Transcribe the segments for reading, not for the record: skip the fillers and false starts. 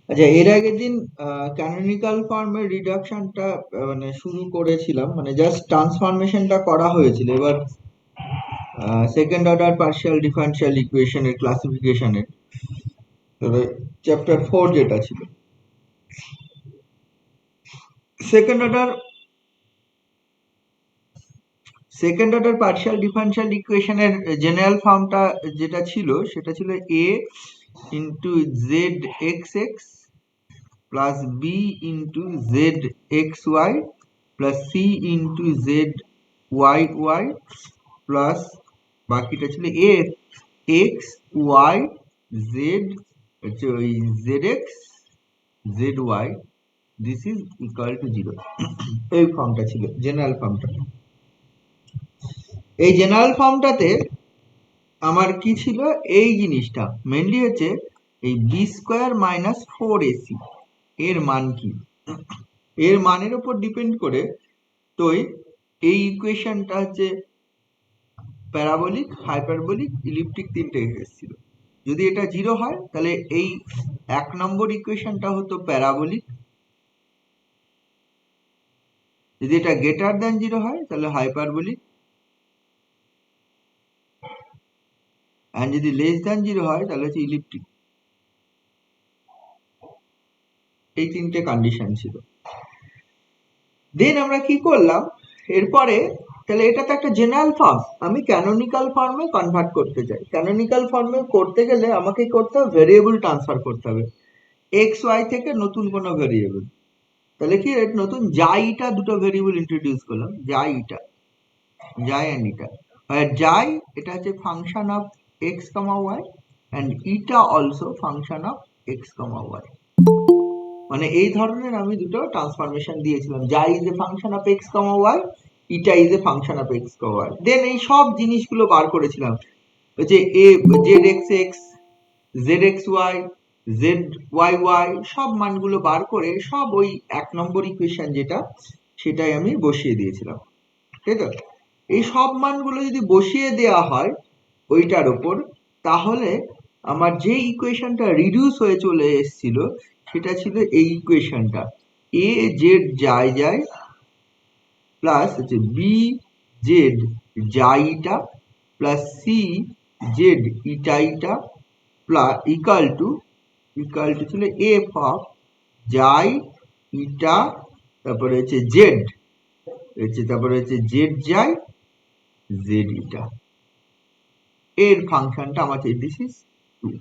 আচ্ছা, এর আগের দিন ক্যানোনিক্যাল ফর্মের রিডাকশনটা মানে শুরু করেছিলাম, মানে জাস্ট ট্রান্সফরমেশনটা করা হয়েছিল। এবার সেকেন্ড অর্ডার পার্শিয়াল ডিফারেনশিয়াল ইকুয়েশনের ক্লাসিফিকেশনের চ্যাপ্টার 4 যেটা ছিল, সেকেন্ড অর্ডার পার্শিয়াল ডিফারেনশিয়াল ইকুয়েশনের জেনারেল ফর্মটা যেটা ছিল সেটা ছিল a into Z x x plus B into Z x Y plus C into Z Y Y plus বাকিটা ছিল এ এক্স ওয়াই জেড, হচ্ছে ওই Z X Z Y, this is equal to zero. এই ফর্মটা ছিল general ফর্মটা। এই general ফর্মটাতে আমার কি ছিল, এই জিনিসটা মেনলি হচ্ছে এই B square minus four AC এর মান কি, এর মানের উপর ডিপেন্ড করে তো এই ইকুয়েশনটা হচ্ছে প্যারাবোলিক, হাইপারবোলিক, ইলিপ্টিক তিনটে এসেছিল। যদি এটা জিরো হয় তাহলে এই এক নম্বর ইকুয়েশনটা হতো প্যারাবোলিক, যদি এটা গ্রেটার দ্যান জিরো হয় তাহলে হাইপারবোলিক, আর যদি লেস দ্যান জিরো হয় তাহলে হচ্ছে ইলিপ্টিক। এই তিনটে কন্ডিশন ছিল। দেন আমরা কি করলাম এরপরে, তাহলে এটা তো একটা জেনারেল ফর্ম, আমি ক্যানোনিক্যাল ফর্মে কনভার্ট করতে চাই। ক্যানোনিক্যাল ফর্মে করতে গেলে আমাকে করতে হবে ভেরিয়েবল ট্রান্সফার করতে হবে এক্স ওয়াই থেকে নতুন কোনো ভেরিয়েবল। তাহলে কি নতুন জাইটা দুটো ভেরিয়েবল ইন্ট্রোডিউস করলাম, জাই অ্যান্ড ইটা। আর জাই এটা হচ্ছে function of x comma y and eta also function of x comma y. মানে এই ধরনের আমি দুটো ট্রান্সফরমেশন দিয়েছিলাম, xi is a function of x comma y, eta is a function of x comma y. Then এই সব জিনিসগুলো বার করেছিলাম, হচ্ছে এ z x x, z x Y, z Y y, সব মানগুলো বার করে সব ওই এক নম্বর ইকুয়েশন যেটা, সেটাই আমি বসিয়ে দিয়েছিলাম। ঠিক আছে, এই সব মানগুলো যদি বসিয়ে দেওয়া হয় ওইটার ওপর, তাহলে আমার যে ইকুয়েশনটা রিডিউস হয়ে চলে এসেছিল সেটা ছিল এই ইকুয়েশনটা, এ জেড যাই যাই প্লাস হচ্ছে বি জেড যাই eta plus C z eta eta plus equal to ছিল এফ অফ যাই ইটা, তারপরে হচ্ছে জেড, তারপরে হচ্ছে জেড যাই জেড ইটা, এর ফাংশনটা আমার দিস ইজ 2।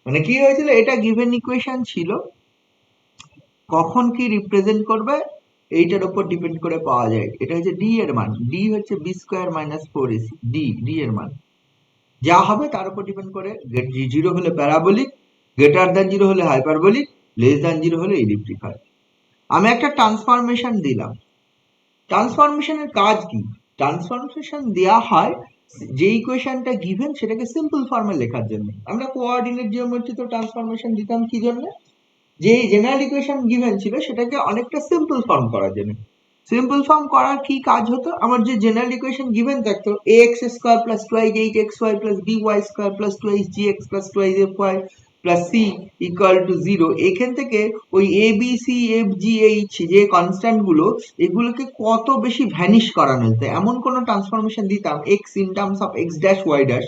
মানে কি হয়েছিল, এটা গিভেন ইকুয়েশন ছিল, কখন কি রিপ্রেজেন্ট করবে এইটার উপর ডিপেন্ড করে পাওয়া যায়। এটা হচ্ছে ডি এর মান, ডি হচ্ছে B square minus four AC, D এর মান যা হবে তার উপর ডিপেন্ড করে। জিরো হলে প্যারাবোলিক, গ্রেটার দ্যান জিরো হলে হাইপারবোলিক, লেস দ্যান জিরো হলে ইলিপ্টিক হয়। আমি একটা ট্রান্সফরমেশন দিলাম, ট্রান্সফরমেশনের কাজ কি, ট্রান্সফরমেশন দেওয়া হয় যে ইকুয়েশনটা গিভেন সেটাকে সিম্পল ফর্মে লেখার জন্য। আমরা কোঅর্ডিনেট জিওমেট্রিতে ট্রান্সফরমেশন দিতাম কি জন্য, যে জেনারেল ইকুয়েশন গিভেন ছিল সেটাকে অনেকটা সিম্পল ফর্ম করার জন্য। সিম্পল ফর্ম করার কি কাজ হতো, আমার যে জেনারেল ইকুয়েশন গিভেন থাকতো a x square plus twice h x Y plus b y square plus twice g x plus twice f y plus c equal to zero, এখান থেকে ওই a b c f g h যে constant গুলো, এগুলোকে কত বেশি vanish করানো যেত, এমন কোনো ট্রান্সফরমেশন দিতাম X in terms of X dash Y dash,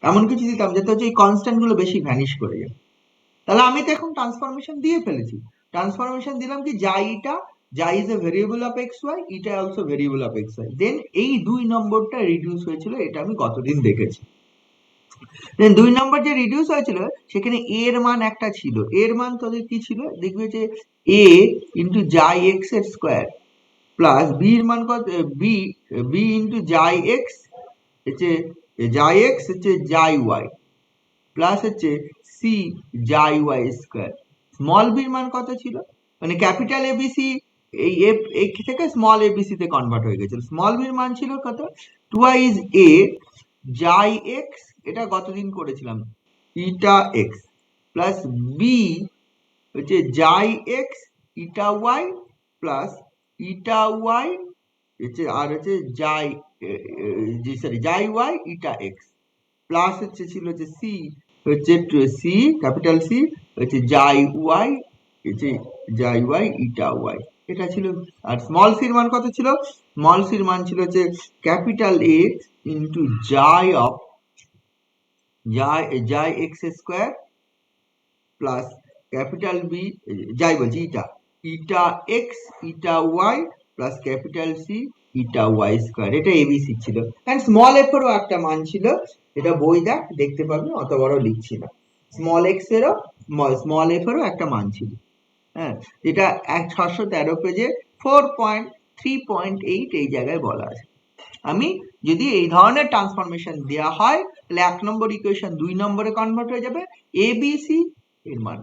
এমন কিছু দিতাম যাতে হচ্ছে এই কনস্ট্যান্ট গুলো বেশি ভ্যানিশ করে যায়। তাহলে আমি তো এখন ট্রান্সফরমেশন দিয়ে ফেলেছি। ট্রান্সফরমেশন দিলাম কি জাইটা, xi is a variable of x y, eta also variable of x y. Then এই দুই নম্বরটা রিডিউস হয়েছিল, এটা আমি গতদিন দেখেছি। দেন দুই নম্বর যে রিডিউস হয়েছিল সেখানে এ এর মান একটা ছিল, এর মান তোদের কি ছিল দেখবে যে এ ইন্টু জাই এক্স এর স্কোয়ার প্লাস বি এর মান কত, B B into xi x হচ্ছে জাই এক্স হচ্ছে জাই ওয়াই প্লাস হচ্ছে C xi y square. Small বির মান কত ছিল, মানে ক্যাপিটাল এবিসি এই এফ এই থেকে স্মল এবিসি তে কনভার্ট হয়ে গেছিল। স্মল বির মান ছিল কত, টুয়াইজ এ জাই এক্স, এটা গতদিন করেছিলাম, ইটা এক্স প্লাস বি হচ্ছে xi x eta Y plus ইটা ওয়াই হচ্ছে, আর হচ্ছে xi y eta x plus হচ্ছে ছিল হচ্ছে সি হচ্ছে সি, ক্যাপিটাল সি হচ্ছে জাই ওয়াই, হচ্ছে জাই ওয়াই ইটা ওয়াই, এটা ছিল। আর স্মল সির মান কত ছিল? স্মল সির মান ছিল হচ্ছে capital A into xi of xi x square plus capital B, যাই বলছি eta, eta x eta Y plus capital C eta Y square, এটা এবিসি ছিল। অ্যান্ড স্মল এফ এরও একটা মান ছিল, এটা বই দেখ দেখতে পাবি, অত বড় লিখছি না। স্মল এক্স এরও স্মল এফ এরও একটা মান ছিল, হ্যাঁ, যেটা 613 পেজে 4.3.8 এই জায়গায় বলা আছে। আমি যদি এই ধরনের ট্রান্সফরমেশন দেওয়া হয় তাহলে 1 নম্বর ইকুয়েশন 2 নম্বরে কনভার্ট হয়ে যাবে, এ বি সি এর মান।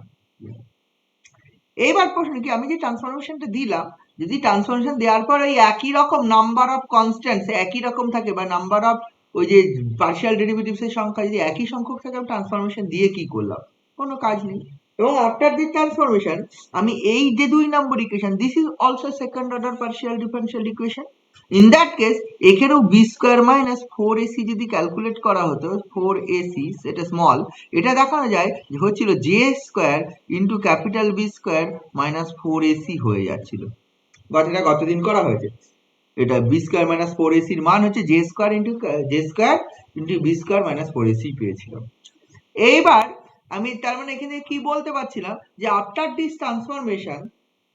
এইবার প্রশ্ন কি, আমি যে ট্রান্সফরমেশনটা দিলাম, যদি ট্রান্সফরমেশন দেওয়ার পর ওই একই রকম নাম্বার অফ কনস্ট্যান্টস একই রকম থাকে, বা নাম্বার অফ ওই যে পার্শিয়াল ডেরিভেটিভস এর সংখ্যা যদি একই সংখ্যক থাকে, ট্রান্সফরমেশন দিয়ে কি করলাম? কোনো কাজ নেই। এবং আফটার দিস ট্রান্সফরমেশন আমি এই যে 2 নম্বর equation, this is also second order partial differential equation. In that case এখানেও বি স্কোয়ার মাইনাস 4ac যদি ক্যালকুলেট করা হতো, 4ac সেটা স্মল, এটা দেখানো যায় যে হচ্ছিল J square into capital B square minus 4ac হয়ে যাচ্ছিল। এটা গতদিন করা হয়েছে। এটা বি স্কোয়ার মাইনাস 4ac এর মান হচ্ছে J square into B square minus 4ac পেয়েছিলাম। এইবার আমি তার মানে এখানে কি বলতে পারছিলাম যে আফটার দিস ট্রান্সফরমেশন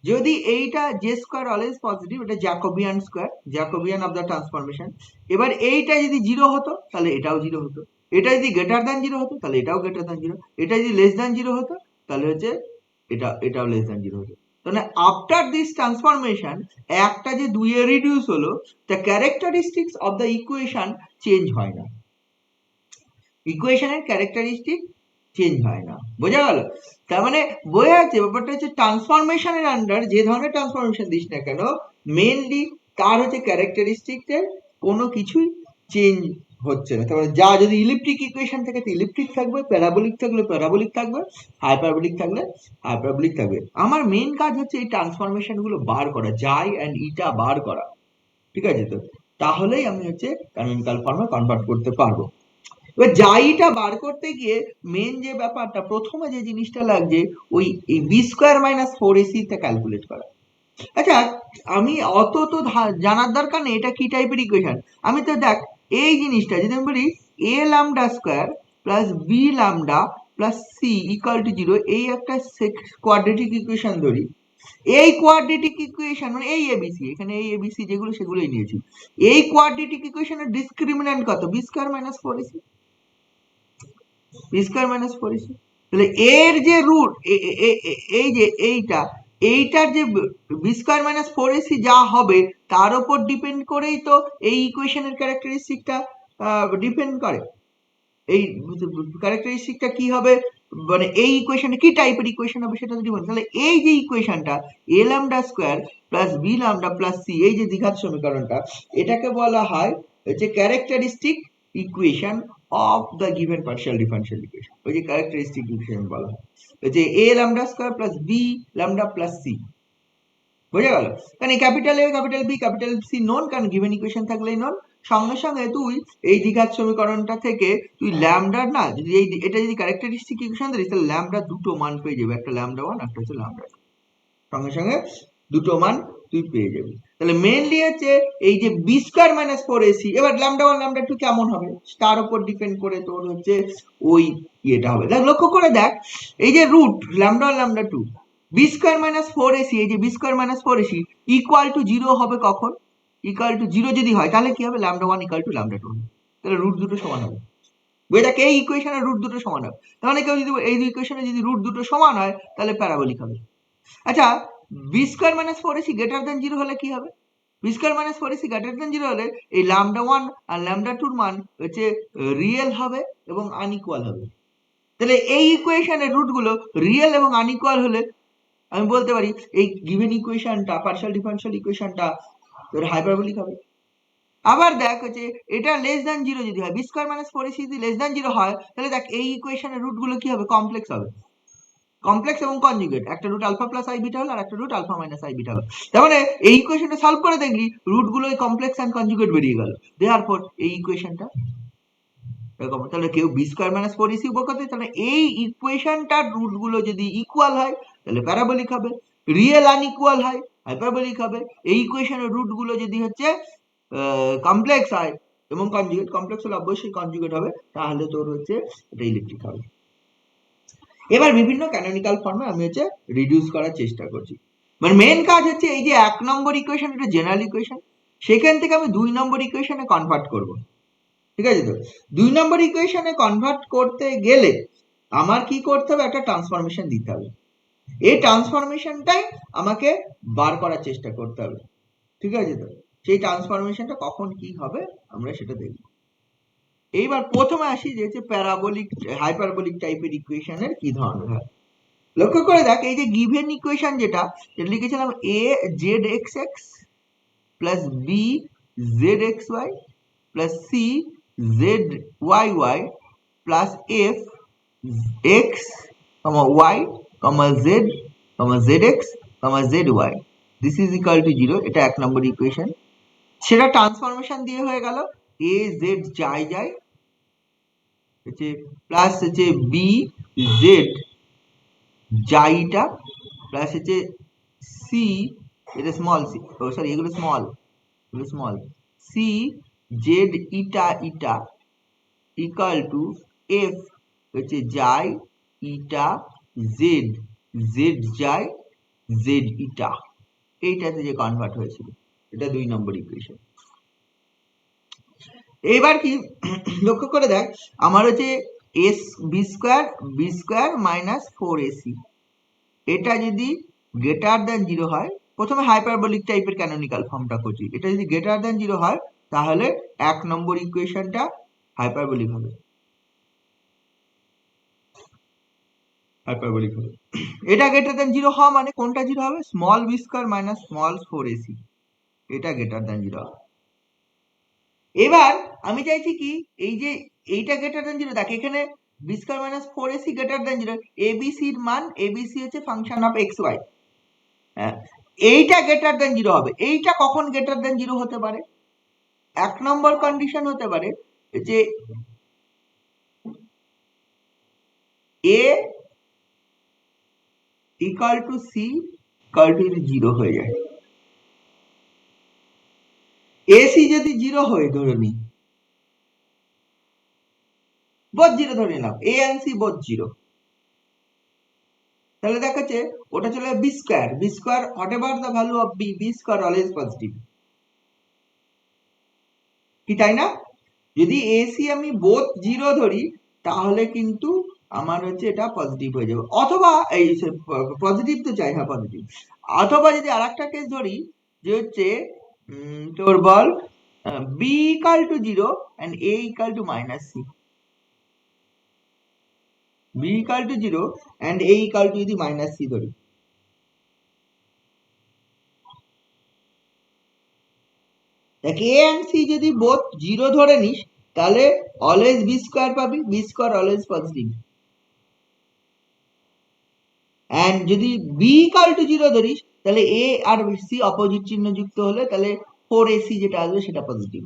যদি এইটা জে স্কোয়ার অলওয়েজ পজিটিভ, এটা Jacobian square, Jacobian of the transformation. এবার এইটা যদি 0 হতো তাহলে এটাও 0 হতো, এটা যদি গ্রেটার দ্যান 0 হতো তাহলে এটাও গ্রেটার দ্যান 0, এটা যদি লেস দ্যান 0 হতো তাহলে হচ্ছে এটাও লেস দ্যান 0 হতো। তাহলে আফটার দিস ট্রান্সফরমেশন একটা যে 2 এ রিডিউস হলো, the characteristics of the equation change হয় না, ইকুয়েশনের ক্যারেক্টারিস্টিক চেঞ্জ হয় না। বোঝা গেল? তার মানে বোঝা যাচ্ছে ব্যাপারটা হচ্ছে ট্রান্সফরমেশনের আন্ডার যে ধরনের ট্রান্সফরমেশন দিস না কেন, মেইনলি তার হচ্ছে ক্যারেক্টারিস্টিক্সের কোনো কিছুই চেঞ্জ হচ্ছে না। তার মানে যা যদি ইলিপ্টিক ইকুয়েশন থাকে তো ইলিপ্টিক থাকবে, প্যারাবোলিক থাকলে প্যারাবোলিক থাকবে, হাইপারবোলিক থাকলে হাইপারবোলিক থাকবে। আমার মেইন কাজ হচ্ছে এই ট্রান্সফরমেশন গুলো বার করা, জাই অ্যান্ড ইটা বার করা, ঠিক আছে? তো তাহলেই আমি হচ্ছে ক্যানোনিকাল ফর্মে কনভার্ট করতে পারবো। এবার জাইটা বার করতে গিয়ে মেন যে ব্যাপারটা, প্রথমে যে জিনিসটা লাগছে ওই বি স্কোয়ার মাইনাস 4ac তে ক্যালকুলেট করা। আচ্ছা, আমি অত তো জানার দরকার নেই এটা কি টাইপের ইকুয়েশন। আমি তো দেখ এই জিনিসটা যদি আমি বলি a lambda square plus b lambda plus c equal to 0, এই একটা কোয়াড্রেটিক ইকুয়েশন ধরি। এই কোয়াড্রেটিক ইকুয়েশন মানে এই এবিসি, এখানে এই এবিসি যেগুলো সেগুলোই নিয়েছি। এই কোয়াড্রেটিক ইকুয়েশনের ডিসক্রিমিন্যান্ট কত? B square minus 4ac, B square minus 4ac। তাহলে এর যে রুট এই যে এইটার যে বি স্কোয়ার মাইনাস 4ac যা হবে তার উপর ডিপেন্ড করেই তো এই ইকুয়েশনের ক্যারেক্টারিস্টিকটা ডিপেন্ড করে। এই ক্যারেক্টারিস্টিকটা কি হবে, মানে এই ইকুয়েশনে কি টাইপের ইকুয়েশন হবে সেটা ডিপেন্ড। তাহলে এই যে ইকুয়েশনটা a lambda square plus b lambda plus c, এই যে দ্বিঘাত সমীকরণটা, এটাকে বলা হয় হচ্ছে characteristic equation of the given partial differential equation. ওই যে ক্যারেক্টারিস্টিক ইকুয়েশন বলা হয় যে a lambda square plus b lambda plus c. বোঝা গেল? কারণ এই capital A capital B capital C known, কারণ গিভেন ইকুয়েশন থাকলেই নোন। সঙ্গে সঙ্গে তুই এই দ্বিঘাত সমীকরণটা থেকে তুই ল্যামডার না, যদি এটা যদি ক্যারেক্টারিস্টিক ইকুয়েশন ধরিস তাহলে ল্যামডা দুটো মান পেয়ে যাবে, একটা ল্যামডা 1 একটা হচ্ছে ল্যামডা 2, সঙ্গে সঙ্গে দুটো মান তুই পেয়ে যাবি। তাহলে মেইনলি হচ্ছে এই যে বি স্কোয়ার মাইনাস 4ac, এবার ল্যামডা 1 ল্যামডা 2 কেমন হবে তার উপর ডিপেন্ড করে তোর হচ্ছে ওই ইয়েটা হবে। দেখ লক্ষ্য করে দেখ, এই যে root lambda 1 lambda 2, B square minus 4ac, এই যে B square minus 4ac equal to 0 হবে কখন? ইকুয়াল টু 0 যদি হয় তাহলে কি হবে? ল্যামডা 1 ইকুয়াল টু ল্যামডা 2, তাহলে রুট দুটো সমান হবে। বুঝে এই ইকুয়েশনের রুট দুটো সমান হবে, তাহলে কেউ যদি এই ইকুয়েশনে যদি রুট দুটো সমান হয় তাহলে প্যারাবোলিক হবে। আচ্ছা, B square minus 4ac greater than 0 হলে কি হবে? B square minus 4ac greater than 0 হলে এই ল্যামডা 1 আর ল্যামডা 2 এর মান হচ্ছে রিয়েল হবে এবং আনইকুয়াল হবে। তাহলে এই ইকুয়েশনের রুটগুলো রিয়েল এবং আনইকুয়াল হলে আমি বলতে পারি এই গিভেন ইকুয়েশনটা পার্শিয়াল ডিফারেনশিয়াল ইকুয়েশনটা হাইপারবোলিক হবে। আবার দেখ হচ্ছে এটা লেস দ্যান 0 যদি হয়, বি স্কোয়ার মাইনাস 4ac যদি লেস দ্যান 0 হয় তাহলে দেখ এই ইকুয়েশনের রুটগুলো কি হবে? কমপ্লেক্স হবে, কমপ্লেক্স এবং কনজুগেট। একটা root alpha plus i beta হলো আর একটা root alpha minus i beta হলো। তার মানে এই ইকুয়েশনটা সলভ করে দেখলি রুটগুলো কমপ্লেক্স এন্ড কনজুগেট বেরিয়ে গেল, দেয়ারফর এই ইকুয়েশনটা এরকম, তাহলে কেউ B square minus four AC উপর করতে, তাহলে এই ইকুয়েশনটার রুট গুলো যদি ইকুয়াল হয় তাহলে প্যারাবোলিক হবে, রিয়েল আনইকুয়াল হয় হাইপারবোলিক হবে। এই ইকুয়েশনের রুট গুলো যদি হচ্ছে কমপ্লেক্স হয় এবং কনজুগেট, কমপ্লেক্স হলে অবশ্যই কনজুগেট হবে, তাহলে তোর হচ্ছে এটা ইলেকট্রিক হবে। এবার বিভিন্ন ক্যানোনিক্যাল ফর্মে আমি হচ্ছে রিডিউস করার চেষ্টা করছি। মানে মেন কাজ হচ্ছে এই যে 1 নম্বর ইকুয়েশন, এটা জেনারেল ইকুয়েশন, সেখান থেকে আমি 2 নম্বর ইকুয়েশনে কনভার্ট করব। ঠিক আছে? তো 2 নম্বর ইকুয়েশনে কনভার্ট করতে গেলে আমার কি করতে হবে, একটা ট্রান্সফরমেশন দিতে হবে। এই ট্রান্সফরমেশনটাই আমাকে বার করার চেষ্টা করতে হবে। ঠিক আছে? তো সেই ট্রান্সফরমেশনটা কখন কি হবে আমরা সেটা দেখব। এইবার প্রথমে আসি যে হচ্ছে প্যারাবোলিক হাইপারবোলিক টাইপের ইকুয়েশনের কি ধরনের হয়। লক্ষ্য করে দেখ, এই যে গিভেন ইকুয়েশন যেটা লিখেছিলাম, a zxx plus b zxy plus c zyy plus f x y z zx zy, this is equal to 0, এটা 1 নম্বর ইকুয়েশন। সেটা ট্রান্সফরমেশন দিয়ে হয়ে গেল a z যায় যায় হচ্ছে প্লাস হচ্ছে b z যাইটা প্লাস হচ্ছে সি, এটা স্মল সি, ও সরি এগুলো small, c z eta eta equal to f হচ্ছে যাই ইটা জেড, জেড যাই জেড ইটা, এইটাতে যে কনভার্ট হয়েছিল, এটা 2 নম্বর ইকুয়েশন। এবার কি লক্ষ্য করে দেখ, আমার হচ্ছে S B square minus four AC, এটা যদি গ্রেটার দ্যান 0 হয়, প্রথমে হাইপারবোলিক টাইপের ক্যানোনিক্যাল ফর্মটা করছি, এটা যদি গ্রেটার দ্যান 0 হয় তাহলে 1 নম্বর ইকুয়েশনটা হাইপারবোলিক হবে, এটা গ্রেটার দ্যান 0 হওয়া মানে কোনটা 0 হবে, small B square minus small four AC, এটা গ্রেটার দ্যান 0 হবে। এবার আমি চাইছি কি, এই যে এইটা গ্রেটার দ্যান 0, দেখ এখানে B square minus four AC greater than 0, এবিসির মান, এবিসি হচ্ছে ফাংশন অফ এক্স ওয়াই, হ্যাঁ, এইটা গ্রেটার দেন 0 হবে। এইটা কখন গ্রেটার দেন 0 হতে পারে, 1 নম্বর কন্ডিশন হতে পারে যে a equal two c equal to 0 হয়ে যায়। ac যদি 0 হয়, ধরে নি বোথ 0 ধরে নিলাম, a and c বোথ 0, তাহলে দেখাচ্ছে ওটা চলে B square, B square whatever the value of B, B square always positive, কি তাই না? যদি এসি আমি বোথ 0 ধরি তাহলে কিন্তু আমার হচ্ছে এটা পজিটিভ হয়ে যাবে, অথবা এই পজিটিভ তো চাই, হ্যাঁ পজিটিভ, অথবা যদি আরেকটা কেস ধরি যে হচ্ছে তোর বল b equal to 0 and a equal to minus c, b equal to 0 and a equal to যদি মাইনাস সি ধরি, দেখ a and c যদি বোথ 0 ধরে নিস তাহলে অলওয়েজ বি স্কোয়ার পাবি, b square always positive, and যদি বি ইকাল টু 0 ধরিস তাহলে এ আর সি অপোজিট চিহ্ন যুক্ত হলে তাহলে 4ac যেটা আসবে সেটা পজিটিভ।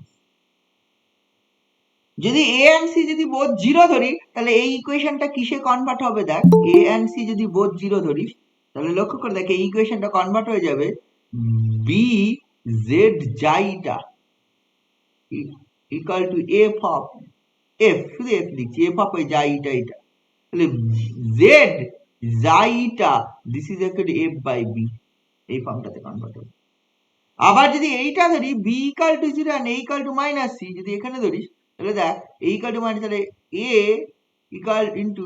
যদি এ এন্ড সি যদি বোথ 0 ধরি তাহলে এই ইকুয়েশনটা কিসে কনভার্ট হবে, দেখ এ এন্ড সি যদি বোথ 0 ধরিস তাহলে লক্ষ্য করে দেখ এই ইকুয়েশনটা কনভার্ট হয়ে যাবে B Z যাইটা equal to F of F, শুধু এফ লিখছি, এফ অফ ওই যাইটা, এটা তাহলে Z যাইটা this is actually F by B, এই ফর্মটাতে কনভার্ট হবে। আবার যদি এইটা ধরি B equal to 0 and a equal to minus C, যদি এখানে ধরিস তাহলে দেখ a ইকাল টু মাইনাস, তাহলে a ইকাল ইন্টু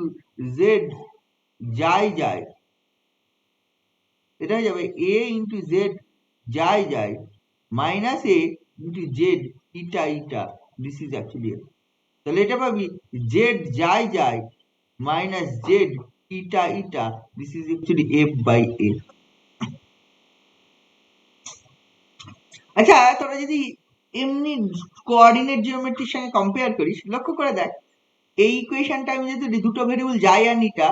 জেড যাই যায়, এটা হয়ে যাবে a ইন্টু জেড যাই যায় minus a into Z eta eta, this is actually, তাহলে এটা পাবি জেড যাই যায় minus z eta eta, this is actually F by এ। আচ্ছা, তোরা যদি এমনি কোঅর্ডিনেট জিওমেট্রির সঙ্গে কম্পেয়ার করিস, লক্ষ্য করে দেখ এই ইকুয়েশনটা আমি যদি দুটো ভেরিয়েবল যাই আর ইটা,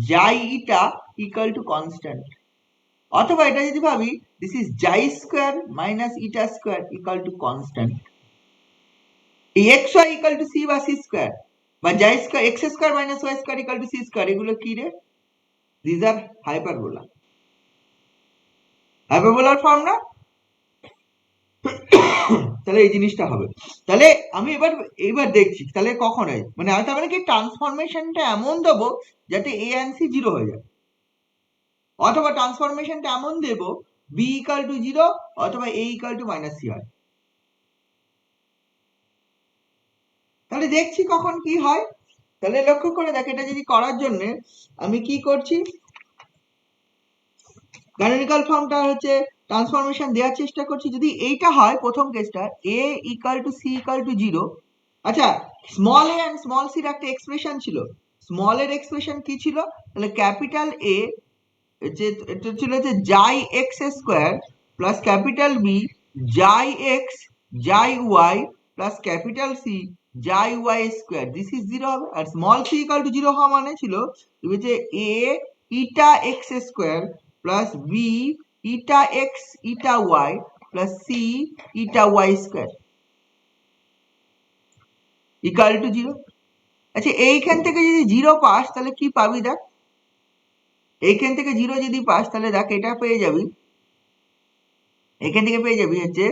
যাই ইটা ইকুয়াল টু কনস্ট্যান্ট, অথবা এটা যদি ভাবি দিস ইজ যাই square minus eta square equal to constant, এই x y equal to c বা সি স্কোয়ার বা যাই square x square minus y square equal to c square, এগুলো কি রে? These are hyperbola. হাইপারবোলার ফর্ম না? তাহলে এই জিনিসটা হবে। তাহলে আমি এবার দেখছি তাহলে কখন হয়, মানে আমি তার মানে কি ট্রান্সফরমেশনটা এমন দেবো যাতে এ এন্ড সি জিরো হয়ে যায়, অথবা ট্রান্সফরমেশনটা এমন দেব বি ইকাল টু জিরো অথবা A equal to minus C হয়। তাহলে দেখছি কখন কি হয়। তাহলে লক্ষ্য করে দেখ, এটা যদি করার জন্য আমি কি করছি, ক্যানোনিকাল ফর্মটা হচ্ছে ট্রান্সফরমেশন দেওয়ার চেষ্টা করছি। যদি এইটা হয় প্রথম কেসটা A equal to C equal to zero, আচ্ছা স্মল এ অ্যান্ড স্মল সির একটা এক্সপ্রেশন ছিল, স্মল এর এক্সপ্রেশন কি ছিল, তাহলে ক্যাপিটাল এ যে এটা ছিল যে xi x square plus capital B xi x xi Y plus capital C xi y square, this is zero হবে। আর small c equal to zero হওয়া মানে ছিল যে a eta x square plus b eta x eta Y plus c eta Y square equal to zero. আচ্ছা এইখান থেকে যদি জিরো পাস তাহলে কি পাবি দেখ, এইখান থেকে জিরো যদি পাস তাহলে দেখ এটা পেয়ে যাবি, এখান থেকে পেয়ে যাবি হচ্ছে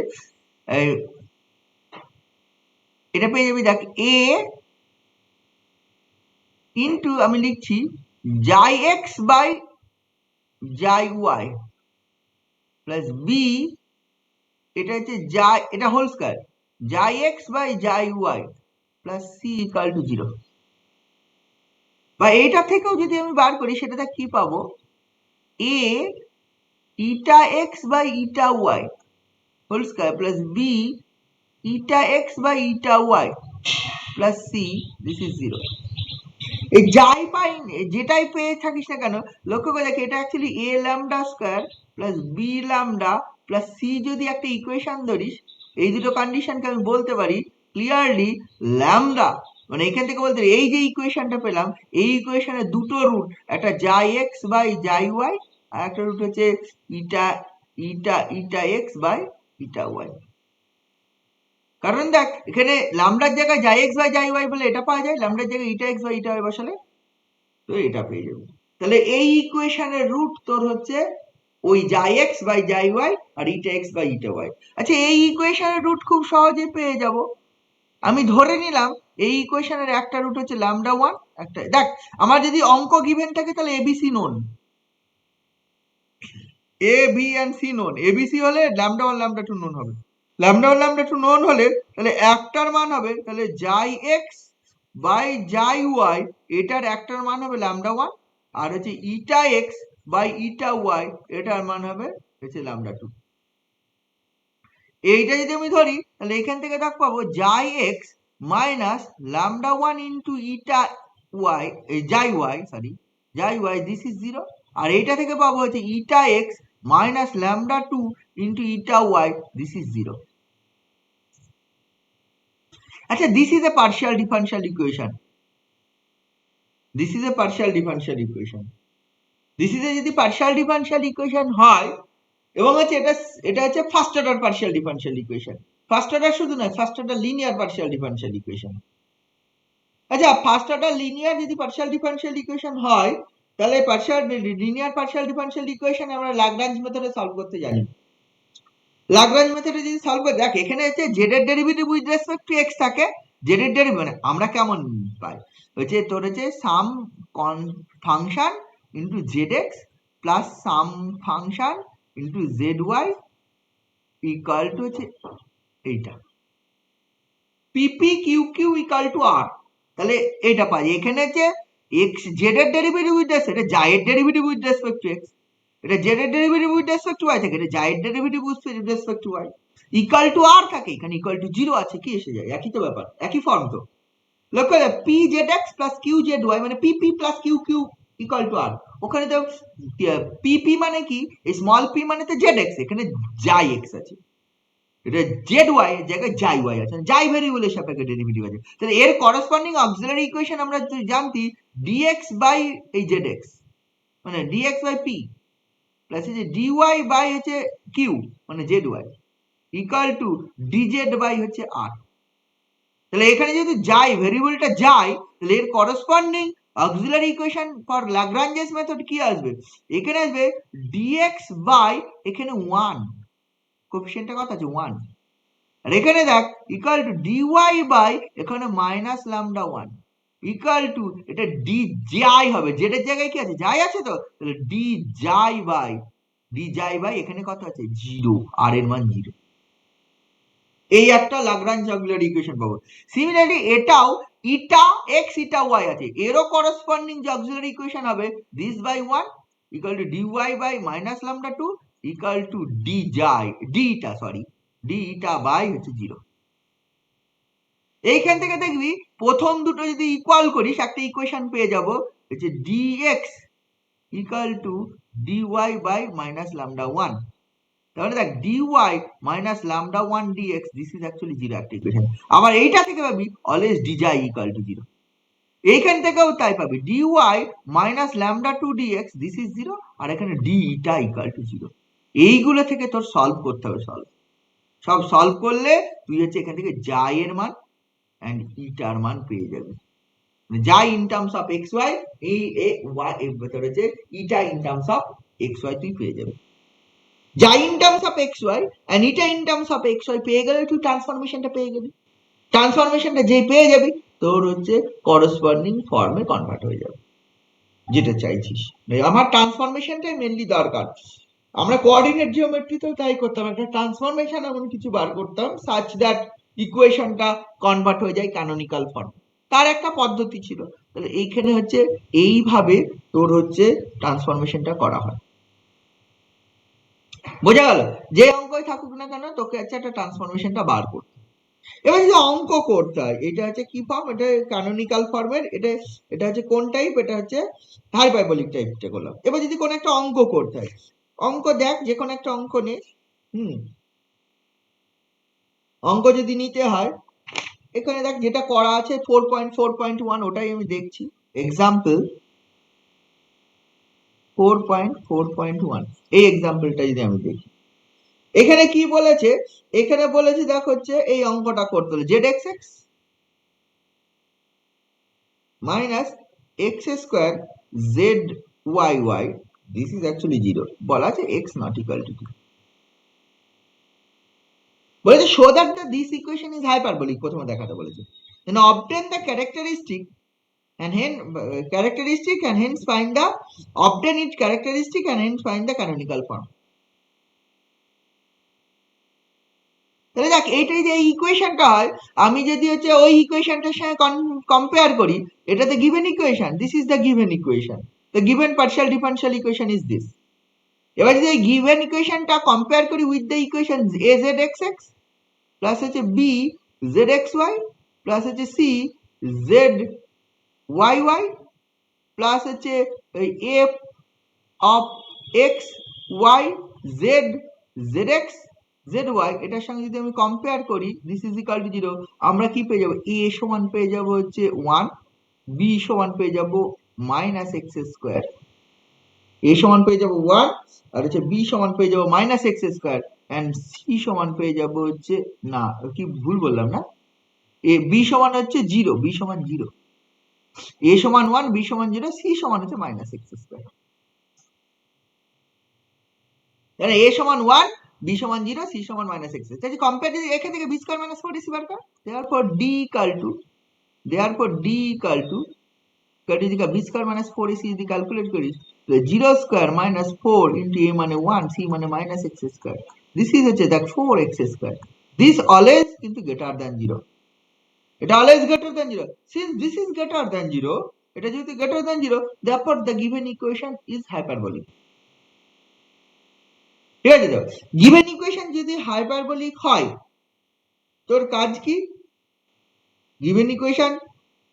এটা পেয়ে যাবি দেখ এ ইন্টু আমি লিখছি xi x by xi Y plus B, এটা হচ্ছে জাই, এটা whole square, xi x by xi Y plus C equal to zero. বা এইটা থেকেও যদি আমি বার করি সেটাতে কি পাবো, a eta x by eta y whole square plus b eta x by eta Y plus c, this is zero. এই যাই পাই যেটাই পেয়ে থাকিস না কেন লক্ষ্য করে দেখ এটা actually a lambda square plus b lambda plus c যদি একটা ইকুয়েশন ধরিস, এই দুটো কন্ডিশনকে আমি বলতে পারি ক্লিয়ারলি ল্যামডা, মানে এখান থেকে বলতে এই যে ইকুয়েশনটা পেলাম এই ইকুয়েশনের দুটো রুট, একটা জাই এক্স বাই জাই ওয়াই আর একটা রুট হচ্ছে ইটা ইটা eta x by eta Y. কারণ দেখ এখানে ল্যামডার জায়গায় জাই এক্স বাই জাই ওয়াই বলে এটা পাওয়া যায়, ল্যামডার জায়গায় ইটা এক্স বাই ইটা ওয়াই বসালে তো এটা পেয়ে যাবে। তাহলে এই ইকুয়েশনের রুট তোর হচ্ছে ওই xi x by xi Y আর eta x by eta Y. আচ্ছা এই ইকুয়েশনের রুট খুব সহজে পেয়ে যাব, আমি ধরে নিলাম এই ইকুয়েশনের একটা রুট হচ্ছে ল্যামডা ওয়ান, একটা দেখ আমার যদি অঙ্ক গিভেন থাকে তাহলে ABC known, a b and c known, ABC হলে lambda one lambda two known হবে, lambda one lambda two known হলে তাহলে একটার মান হবে তাহলে xi x by xi Y, এটার একটার মান হবে ল্যামডা ওয়ান, আর হচ্ছে eta x by eta Y এটার মান হবে হচ্ছে ল্যামডা টু। এইটা যদি আমি ধরি তাহলে এখান থেকে দেখ পাবো xi x minus lambda one into eta y, xi y sorry xi y, this is zero. আর এইটা থেকে পাবো হচ্ছে eta x minus lambda two into eta y, this is zero. আচ্ছা this is a partial differential equation, this is a partial differential equation, this is a যদি partial differential equation হয় এবং হচ্ছে এটা হচ্ছে first order partial differential equation, first order শুধু নয় first order linear partial differential equation. আচ্ছা first order linear যদি পার্শিয়াল ডিফারেনশিয়াল ইকুয়েশন হয় তাহলে partial linear partial differential equation আমরা ল্যাগ্রাঞ্জ মেথডে সলভ করতে জানি। ল্যাগ্রাঞ্জ মেথডে যদি সলভ করে দেখ এখানে হচ্ছে জেড এর derivative with respect to X থাকে, জেড এর ডেরিভেটিভ মানে আমরা কেমন পাই হচ্ছে তোর হচ্ছে some function into Z x plus some function into Z Y equal to হচ্ছে এইটা PP Q Q equal to R, তাহলে এটা পাই এখানে হচ্ছে এক্স জেড এর ডেরিভেটিভ উইথ রেসপেক্ট, এটা জাই এর derivative with respect to X, এটা জেড এর derivative with respect to Y থাকে, এটা জাই এর derivative with respect to y equal to r থাকে, এখানে ইকাল টু জিরো আছে, কি এসে যায় একই তো ব্যাপার একই ফর্ম তো। লক্ষ্য করে p z x plus q z y মানে p p plus q Q equal to r, ওখানে তো পিপি মানে কি এই স্মল পি মানে তো জেড এক্স, এখানে জাই এক্স আছে, এটা জেড ওয়াই এর জায়গায় জাই ওয়াই আছে, জাই ভেরিয়েবলের সাপেক্ষে ডেরিভেটিভ আছে, তাহলে এর করসপন্ডিং অক্সিলারি ইকুয়েশন আমরা জানতি ডিএক্স বাই এই জেড এক্স মানে ডিএক্স বাই পি প্লাস এই যে ডিওয়াই বাই হচ্ছে কিউ মানে Z Y equal to dz by হচ্ছে আর। তাহলে এখানে যদি যাই, ভেরিয়েবলটা যাই, তাহলে এর corresponding auxiliary equation for Lagrange's method কি আসবে? এখানে আসবে dx বাই এখানে 1, কোএফিসিয়েন্টটা কত আছে 1, আর এখানে দেখ ইকুয়াল টু dy বাই এখানে মাইনাস ল্যামডা 1 ইকুয়াল টু এটা ডি যাই হবে, জেড এর জায়গায় কি আছে যাই আছে, তো তাহলে ডি যাই বাই এখানে কত আছে 0, আর এর মান 0। এই একটা ল্যাগ্রাঞ্জ অক্সিলারি ইকুয়েশন পাবো। সিমিলারলি এটাও ইটা এক্স ইটা ওয়াই আছে, এরও করসপন্ডিং যে অক্সিলারি ইকুয়েশন হবে this by 1 equal to dy by minus lambda 2 equal to D eta by হচ্ছে 0। এইখান থেকে দেখবি প্রথম দুটো যদি ইকুয়াল করিস একটা ইকুয়েশন পেয়ে যাব, হচ্ছে dx equal to dy by minus lambda 1। তাহলে দেখ dy minus lambda 1 dx this is actually 0 একটা ইকুয়েশন। আবার এইটা থেকে পাবি অলওয়েজ dj ইকুয়াল টু 0। এইখান থেকেও তাই পাবি dy minus lambda 2 dx this is 0, আর এখানে d ইটা ইকুয়াল টু 0। এইগুলো থেকে তোর সলভ করতে হবে, সব সলভ করলে তুই হচ্ছে এখান থেকে যাই এর মান এন্ড ইটার মান পেয়ে যাবে। যাই in terms of x y, এই ভেতরে যে eta in terms of x y তুই পেয়ে যাবে। যাই in terms of x y and eta in terms of x y পেয়ে গেলে তুই ট্রান্সফরমেশনটা পেয়ে যাবি। ট্রান্সফরমেশনটা যেই পেয়ে যাবি তোর হচ্ছে করসপন্ডিং ফর্মে কনভার্ট হয়ে যাবে যেটা চাইছিস। আমার ট্রান্সফরমেশনটাই মেনলি দরকার। আমরা কোঅর্ডিনেট জিওমেট্রিতেও তাই করতাম, একটা ট্রান্সফরমেশন এমন কিছু বার করতাম সাচ দ্যাট ইকুয়েশনটা কনভার্ট হয়ে যায় ক্যানোনিক্যাল ফর্ম, তার একটা পদ্ধতি ছিল। তাহলে এইখানে হচ্ছে এইভাবে তোর হচ্ছে ট্রান্সফরমেশনটা করা হয়। বোঝা গেল? যে অঙ্কই থাকুক না কেন তোকে হচ্ছে একটা ট্রান্সফরমেশনটা বার করতে। এবার যদি অঙ্ক করতে হয়, এটা হচ্ছে কি ফর্ম, এটা ক্যানোনিক্যাল ফর্মের, এটা হচ্ছে কোন টাইপ, এটা হচ্ছে হাইপারবোলিক টাইপটা করলাম। এবার যদি কোন একটা অঙ্ক করতে হয়, অঙ্ক দেখ যে কোনো একটা অঙ্ক নে, অঙ্ক যদি নিতে হয় এখানে দেখ যেটা করা আছে 4.4.1 ওটাই আমি দেখছি। এক্সাম্পল 4.4.1, এই এক্সাম্পলটা যদি আমি দেখি, এখানে কি বলেছে, এখানে বলেছে দেখ হচ্ছে এই অঙ্কটা করতে হলে z x x minus x square z Y y this is actually 0, বলা আছে এক্স নট ইকুয়াল টু 2। বলেছে show that this equation is hyperbolic, প্রথমে দেখাতে বলেছে, then obtain the characteristic and hence find the obtain its characteristic and hence find the canonical form। তাহলে দেখ এইটাই যে ইকুয়েশনটা হয়, আমি যদি হচ্ছে ওই ইকুয়েশনটার সঙ্গে কম্পেয়ার করি, এটাতে given equation, this is the given equation, the given partial differential equation is this. এবার যদি এই গিভেন ইকুয়েশনটা কম্পেয়ার করি with the equation a z x x plus হচ্ছে b z x y plus হচ্ছে c z y y plus হচ্ছে f of x Y Z Z X Z Y, এটার সঙ্গে যদি আমি কম্পেয়ার করি দিস ইজ ইকুয়াল টু 0, আমরা কি পেয়ে যাবো, এ সমান পেয়ে যাবো হচ্ছে 1, বি সমান পেয়ে যাবো মাইনাস এক্স স্কোয়ার, এ সমান পেয়ে যাবো 1 আর হচ্ছে বি সমান পেয়ে যাবো minus x square and C সমান পেয়ে যাবো হচ্ছে, না কি ভুল বললাম না, এ বি সমান হচ্ছে 0, বি সমান 0, এ সমান 1 বি সমান 0 সি সমান হচ্ছে মাইনাস এক্স স্কোয়ার। তাহলে a সমান 1 b সমান 0 c সমান মাইনাস x। তাহলে কম্পেয়ার যদি এখান থেকে b স্কয়ার মাইনাস 4ac বার কর, therefore d equal to যদি b স্কয়ার মাইনাস 4ac যদি ক্যালকুলেট করিস, তো 0 স্কয়ার মাইনাস 4 ইনটু a মানে 1 c মানে minus x square, this is হচ্ছে দেখ 4x স্কয়ার, দিস অলওয়েজ কিন্তু গ্রেটার দ্যান 0, এটা always greater than 0, since this is greater than 0, এটা যেহেতু greater than 0 therefore the given equation is hyperbolic। ঠিক আছে? তো গিভেন ইকুয়েশন যদি হাইপারবোলিক হয় তোর কাজ কি, গিভেন ইকুয়েশন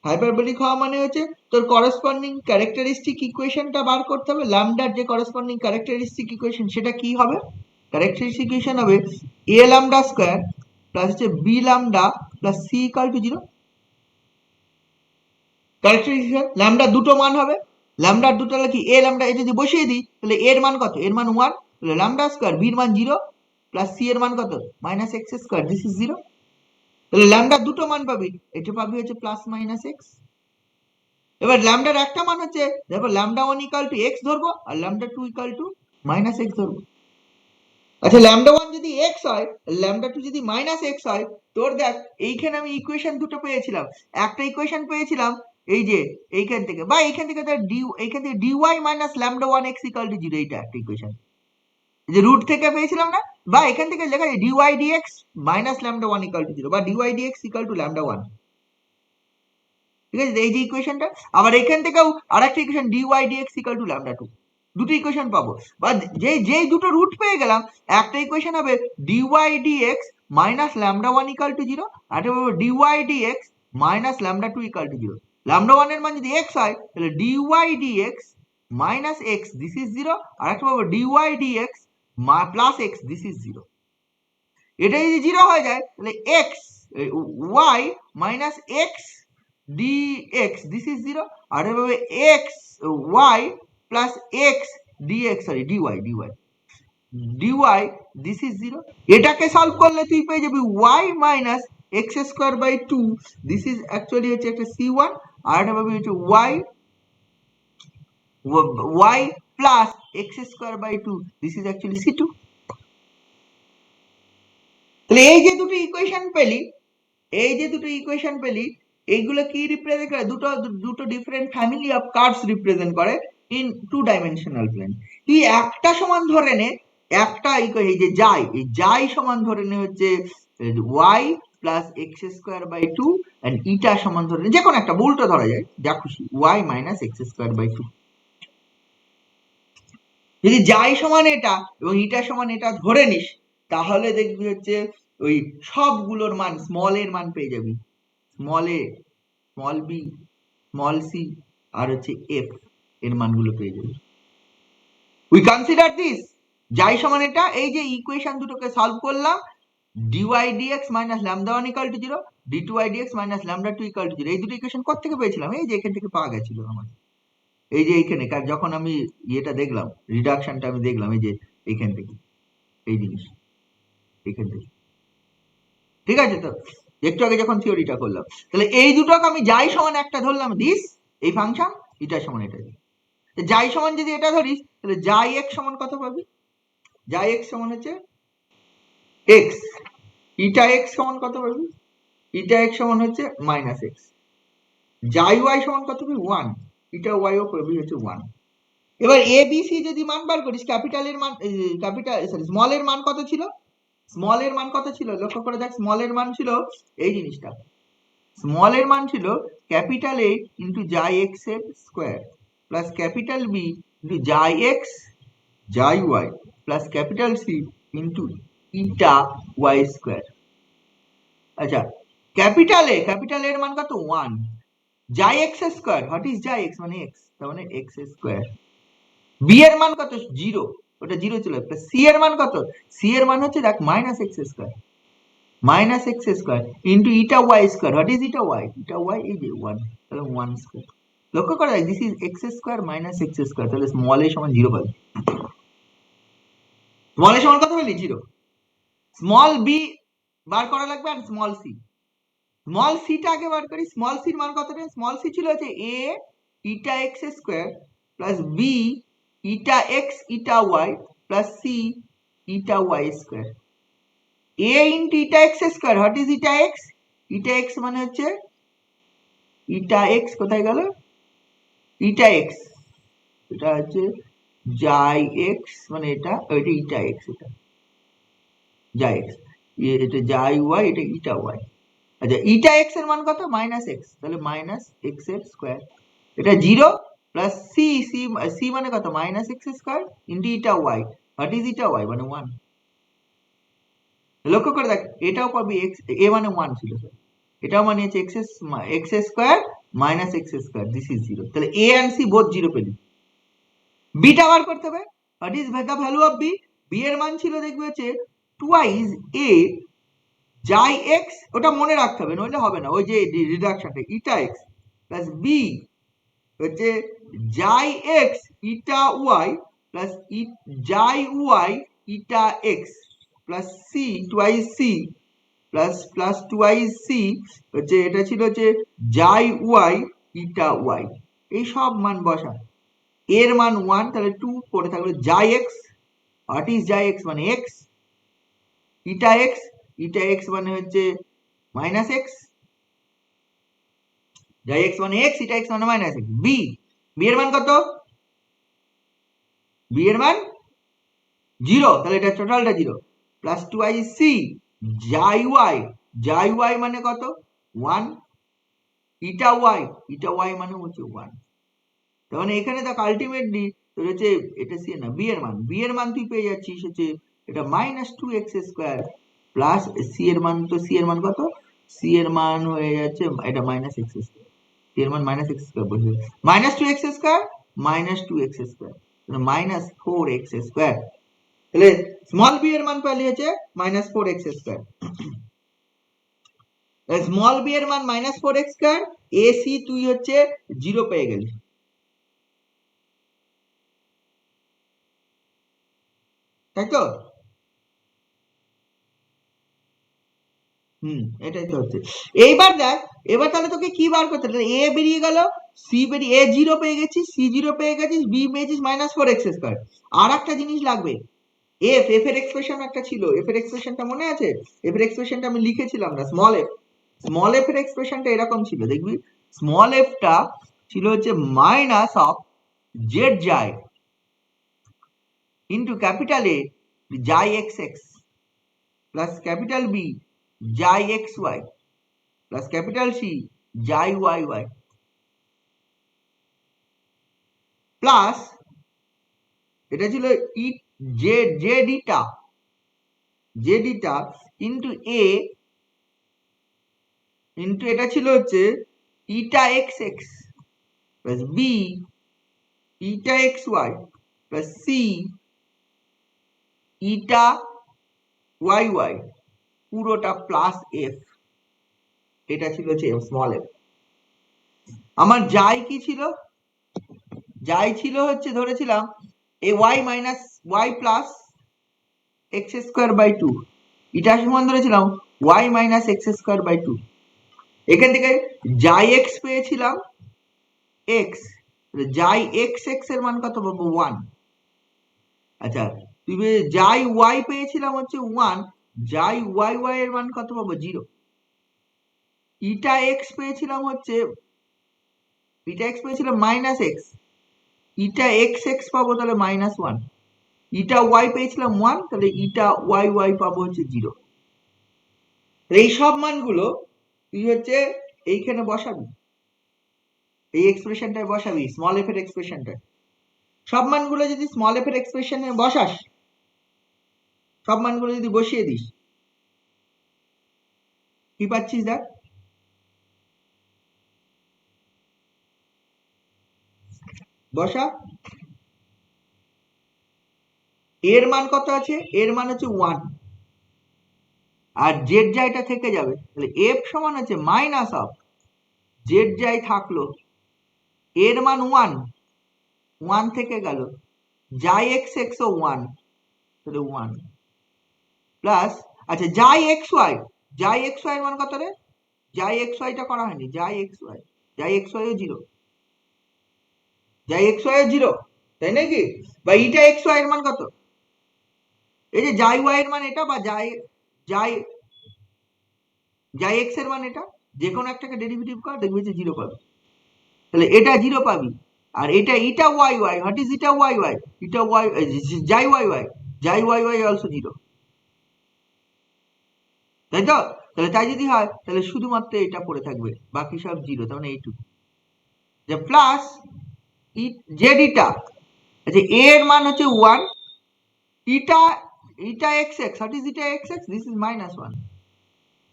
হাইপারবোলিক হওয়া মানে হচ্ছে তোর করসপন্ডিং ক্যারেক্টারিস্টিক ইকুয়েশনটা বার করতে হবে, ল্যামডার যে করসপন্ডিং ক্যারেক্টারিস্টিক ইকুয়েশন সেটা কি হবে, ক্যারেক্টারিস্টিক ইকুয়েশন হবে a ল্যামডা স্কয়ার প্লাস হচ্ছে b lambda plus c equal to 0। Characteristic lambda দুটো মান হবে, ল্যামডার দুটো হলো কি a ল্যামডা, এ যদি বসিয়ে দিই তাহলে a এর মান কত, এর মান 1, ল্যামডা স্কয়ার b এর মান 0 প্লাস c এর মান কত minus x square, this is 0। তাহলে ল্যামডা দুটো মান পাবি, এটা পাবি হচ্ছে প্লাস মাইনাস এক্স। এবার ল্যামডার একটা মান হচ্ছে, দেখো lambda one equal to x ধরবো আর lambda two equal to minus x ধরবো। আচ্ছা ল্যামডা ওয়ান যদি এক্স হয়, ল্যামডা টু যদি মাইনাস এক্স হয়, তোর দেখ এইখানে আমি ইকুয়েশন দুটো পেয়েছিলাম। একটা ইকুয়েশন পেয়েছিলাম এই যে এইখান থেকে, বা এইখান থেকে এইখান থেকে dy minus lambda one X equal to zero, এইটা একটা ইকুয়েশন যে রুট থেকে পেয়েছিলাম না, বা এখান থেকে লেখা যায় dy dx minus lambda one equal to zero, বা dy dx equal to lambda one. ঠিক আছে, এই যে ইকুয়েশনটা। আবার এখান থেকেও আরেকটা equation dy dx equal to lambda two, দুটো ইকুয়েশন পাবো। বা যেই দুটো রুট পেয়ে গেলাম, একটা ইকুয়েশন হবে dy dx minus lambda one equal to zero, আর একটা পাবো dy dx minus lambda two equal to zero. Lambda one এর মান যদি এক্স হয় তাহলে dy dx minus x this is zero, আর একটা পাবো dy dx plus x this is zero. এটা যদি জিরো হয়ে যায় তাহলে x y minus x dx this is 0, আর এভাবে x y plus x dx sorry dy this is 0। এটাকে সলভ করলে তুই পেয়ে যাবি y minus x square by 2 this is actually হচ্ছে একটা c1, আর এটা পাবি হচ্ছে y plus x square by 2 this is actually c2। তাহলে এই যে দুটো ইকুয়েশন পেলি, এইগুলো কি রিপ্রেজেন্ট করে? দুটো different family of curves represent করে ইন টু ডাইমেনশনাল প্লেন। তুই একটা সমান ধরে নে, একটা এই যে যাই সমান ধরে নে হচ্ছে y plus x square by two, and eta সমান ধরে নে যে কোনো একটা, উল্টো ধরা যায় যা খুশি, y minus x square by two. যদি যাই সমান এটা এবং ইটা সমান এটা ধরে নিস, তাহলে দেখবি হচ্ছে ওই সবগুলোর মান, স্মল এর মান পেয়ে যাবি, small a, small b, small C, আর হচ্ছে এফ এর মানগুলো পেয়ে যাবি। উই কনসিডার দিস যাই সমান এটা, এই যে ইকুয়েশন দুটোকে সলভ করলাম, dy dx minus lambda 1 equal to 0, d2y dx minus lambda 2 equal to 0। এই দুটো ইকুয়েশন কোথা থেকে পেয়েছিলাম? এই যে এখান থেকে পাওয়া গেছিল আমার, এই যে এইখানে যখন আমি এটা দেখলাম, রিডাকশনটা আমি দেখলাম, এই যে এইখান থেকে, এই জিনিস এখান থেকে। ঠিক আছে, তো একটু আগে যখন থিওরিটা করলাম, তাহলে এই দুটোকে আমি যাই সমান একটা ধরলাম দিস, এই ফাংশন, এটা সমান এটা, যাই সমান যদি এটা ধরিস তাহলে যাই এক্স সমান কত পাবি? যাই এক্স সমান হচ্ছে এক্স, ইটা এক্স সমান কত পাবি? ইটা এক্স সমান হচ্ছে মাইনাস এক্স। যাই ওয়াই সমান কত পাবি? ওয়ান, ইটা ওয়াই ও পাবি হচ্ছে ওয়ান। এবার এ বি সি যদি মান বার করিস, ক্যাপিটালের মান, স্মল এর মান কত ছিল? স্মল এর মান কত ছিল লক্ষ্য করে দেখ, স্মল এর মান ছিল এই জিনিসটা, স্মল এর মান ছিল ক্যাপিটাল এ ইন্টু যাই এক্স এর square plus capital B into যাই এক্স যাই Y plus capital C into eta Y square. আচ্ছা, ক্যাপিটাল এর মান কত? ওয়ান। যাই এক্স স্কোয়ার, হোয়াট ইজ যাই এক্স মানে এক্স, তার মানে এক্স স্কোয়ার। বি এর মান কত? জিরো, ওটা জিরো ছিল। সি এর মান কত? সি এর মান হচ্ছে দেখ minus x square, minus x square into eta Y square, what is eta y? Eta y এই যে ওয়ান, তাহলে ওয়ান স্কোয়ার। লক্ষ্য করা যায় this is x square minus x square, তাহলে স্মল এ সমান জিরো পাবে। স্মল এ সমান কত পেলি? জিরো। স্মল বি বার করা লাগবে আর স্মল সি। স্মল সিটা আগে বার করি, স্মল সির মান কত? স্মল সি ছিল হচ্ছে a eta x square plus b eta x eta Y plus c eta Y square. A into eta x square, what is eta x? Eta x মানে হচ্ছে eta x, কোথায় গেল? ইটা x, এটা হচ্ছে যাই x মানে এটা, ওইটা ইটা এক্স, এটা যাই এক্স, এটা যাই ওয়াই, এটা ইটা ওয়াই। আচ্ছা, ইটা এক্স এর মান কত? মাইনাস এক্স, তাহলে মাইনাস এক্স এর স্কোয়ার, এটা জিরো প্লাস সি, সি মানে কত? Minus x square into eta y, what is eta y মানে ওয়ান। লক্ষ্য করে দেখ, এটাও পাবি এক্স, এ মানে ওয়ান ছিল স্যার, এটাও মানে হচ্ছে x square minus x square, this is zero. তাহলে a and c both zero পেলি। বিটা বার করতে হবে, what is the value of B? B এর মান ছিল দেখবে হচ্ছে টুয়াইজ এ যাই এক্স, ওটা মনে রাখতে হবে, নইলে হবে না, ওই যে রিডাকশনটা, ইটা এক্স প্লাস বি হচ্ছে যাই এক্স ইটা ওয়াই প্লাস যাই Y eta x plus C twice C plus plus twice C হচ্ছে এটা ছিল হচ্ছে জাই ওয়াই ইটা ওয়াই, এই সব মান বসা। এর মান 1, তাহলে 2 পড়ে থাকলো জাই এক্স। হোয়াট ইজ জাই এক্স? মানে x. Eta x, eta x মানে হচ্ছে মাইনাস এক্স। জাই এক্স মানে এক্স, ইটা এক্স মানে মাইনাস এক্স। বি, বি এর মান কত? বি এর মান 0, তাহলে এটা টোটালটা 0। Plus টুয়াই C xi Y, xi Y মানে কত? 1। ইটা ওয়াই, ইটা ওয়াই মানে হচ্ছে 1। তার মানে এখানে দেখ আলটিমেটলি তোর হচ্ছে এটা সি না, বি এর মান, বি এর মান তুই পেয়ে যাচ্ছিস হচ্ছে এটা -2x² প্লাস সি এর মান, তো সি এর মান কত? সি এর মান হয়ে যাচ্ছে এটা -x², সি এর মান -x² বসে, -2x² -2x² -4x²। তাহলে স্মল বি এর মান পেলে হচ্ছে -4x²। স্মল বি এর মান -4x², এ সি তুই হচ্ছে 0 পেয়ে গেলি। তাই তো? এটাই তো হচ্ছে। এইবার দেখ, এবার তাহলে তোকে কি বার করতে হবে? এ বেরিয়ে গেল, সি বেরিয়ে, এ 0 পেয়ে গেছিস, সি 0 পেয়ে গেছিস, বি পেয়েছিস -4x²। আর একটা জিনিস লাগবে, এফ, এফ এর এক্সপ্রেশন একটা ছিল, এফ এর এক্সপ্রেশনটা মনে আছে? এফ এর এক্সপ্রেশনটা আমি লিখেছিলাম না, স্মল এফ। স্মল এফ এর এক্সপ্রেশনটা এরকম ছিল, দেখবি স্মল এফটা ছিল হচ্ছে minus of z xi into capital a xi x x plus capital B xi x Y plus capital C xi y Y plus এটা ছিল ই z eta, z eta into a into এটা ছিল হচ্ছে eta x x plus b eta x Y plus c eta y y, পুরোটা plus f. এটা ছিল হচ্ছে স্মল এফ। আমার যাই কি ছিল? যাই ছিল হচ্ছে ধরেছিলাম a y minus y plus x²/2, এটা সমান ধরেছিলাম y -x²/2। এখান থেকে যাই এক্স পেয়েছিলাম এক্স, যাই এক্স এক্স এর মান কত পাবো? 1। আচ্ছা, তুই যাই ওয়াই পেয়েছিলাম হচ্ছে 1, যাই ওয়াই ওয়াই এর মান কত পাবো? 0। ইটা এক্স পেয়েছিলাম হচ্ছে, ইটা এক্স পেয়েছিলাম -x, ইটা এক্স এক্স পাবো তাহলে -1। ইটা ওয়াই পেয়েছিলাম 1, তাহলে ইটা ওয়াই ওয়াই পাবো হচ্ছে 0। এই সব মানগুলো তুই হচ্ছে এইখানে বসাবি, এই এক্সপ্রেশনটায় বসাবি, স্মল এফ এর এক্সপ্রেশনটায়। সব মানগুলো যদি স্মল এফ এর এক্সপ্রেশনে বসাস, সব মানগুলো যদি বসিয়ে দিস, কি পাচ্ছিস দেখ? বসা। এর মান কত আছে? এর মান হচ্ছে 1, আর জেড জাইটা থেকে যাবে, তাহলে এফ সমান হচ্ছে মাইনাস অফ জেড জাই থাকলো, এর মান 1, 1 থেকে গেল, জাই এক্স এক্স ও 1, তাহলে 1 প্লাস, আচ্ছা জাই x Y, xi x Y এর মান কত রে? জাই এক্স ওয়াইটা করা হয়নি, জাই x Y, xi x Y ও 0, জাই এক্স ওয়াই ও 0, তাই নাকি? বা ইটা এক্স ওয়াই এর মান কত? এই যে জাই ওয়াই এর মান এটা, বা জাই জাই জাই এক্স এর মান এটা, যে কোনো একটাকে ডেরিভেটিভ কর, দেখবি যে 0 পাবি। তাহলে এটা 0 পাবি, আর এটা eta y y, what is eta y y? Eta y, xi y y, xi y y also 0, তাই তো? তাহলে তাই যদি হয় তাহলে শুধুমাত্র এটা পড়ে থাকবে, বাকি সব 0, তার মানে এইটুকু। যে প্লাস জেড ইটা, আচ্ছা এ এর মান হচ্ছে 1, eta eta x x, what is eta x x? This is -1,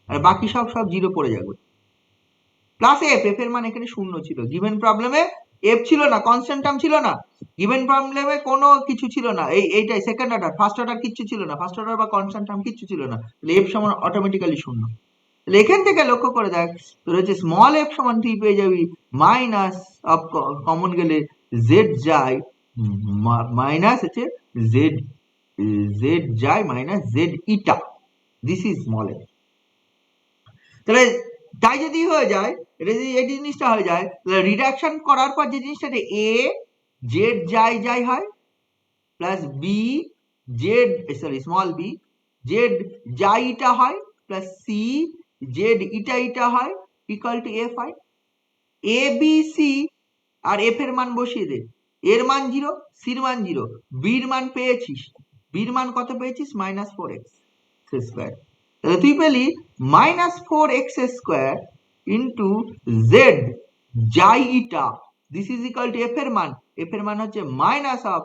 আর বাকি সব 0 পড়ে যাবে। প্লাস এফ, এফ এর মান এখানে 0 ছিল, গিভেন প্রবলেমে এফ ছিল না, কনস্ট্যান্ট টার্ম ছিল না, গিভেন প্রবলেমে কোনো কিছু ছিল না, এইটাই সেকেন্ড অর্ডার, ফার্স্ট অর্ডার কিচ্ছু ছিল না, ফার্স্ট অর্ডার বা কনস্ট্যান্ট টার্ম কিচ্ছু ছিল না, তাহলে এফ সমান অটোমেটিক্যালি 0। তাহলে এখান থেকে লক্ষ্য করে দেখ, তোর হচ্ছে স্মল এফ সমান তুই পেয়ে যাবি মাইনাস অফ কমন গেলে জেড যাই মাইনাস হচ্ছে জেড জেড যাই minus z eta, this is small F. তাহলে তাই যদি হয়ে যায়, এটা যদি এই জিনিসটা হয়ে যায়, তাহলে রিডাকশন করার পর যে জিনিসটা এ জেড যাই হয় plus b z sorry small b z যাই ইটা হয় প্লাস সি জেড ইটা হয় ইকুয়াল টু এফ হয়। এ বি সি আর এফ এর মান বসিয়ে দে, এর মান 0, সির মান 0, বির মান পেয়েছিস, বির মান কত পেয়েছিস -4x স্কয়ার। তাহলে তুই পেলি -4x স্কয়ার ইন্টু জেড যাই eta, this is equal to f এর মান হচ্ছে মাইনাস অফ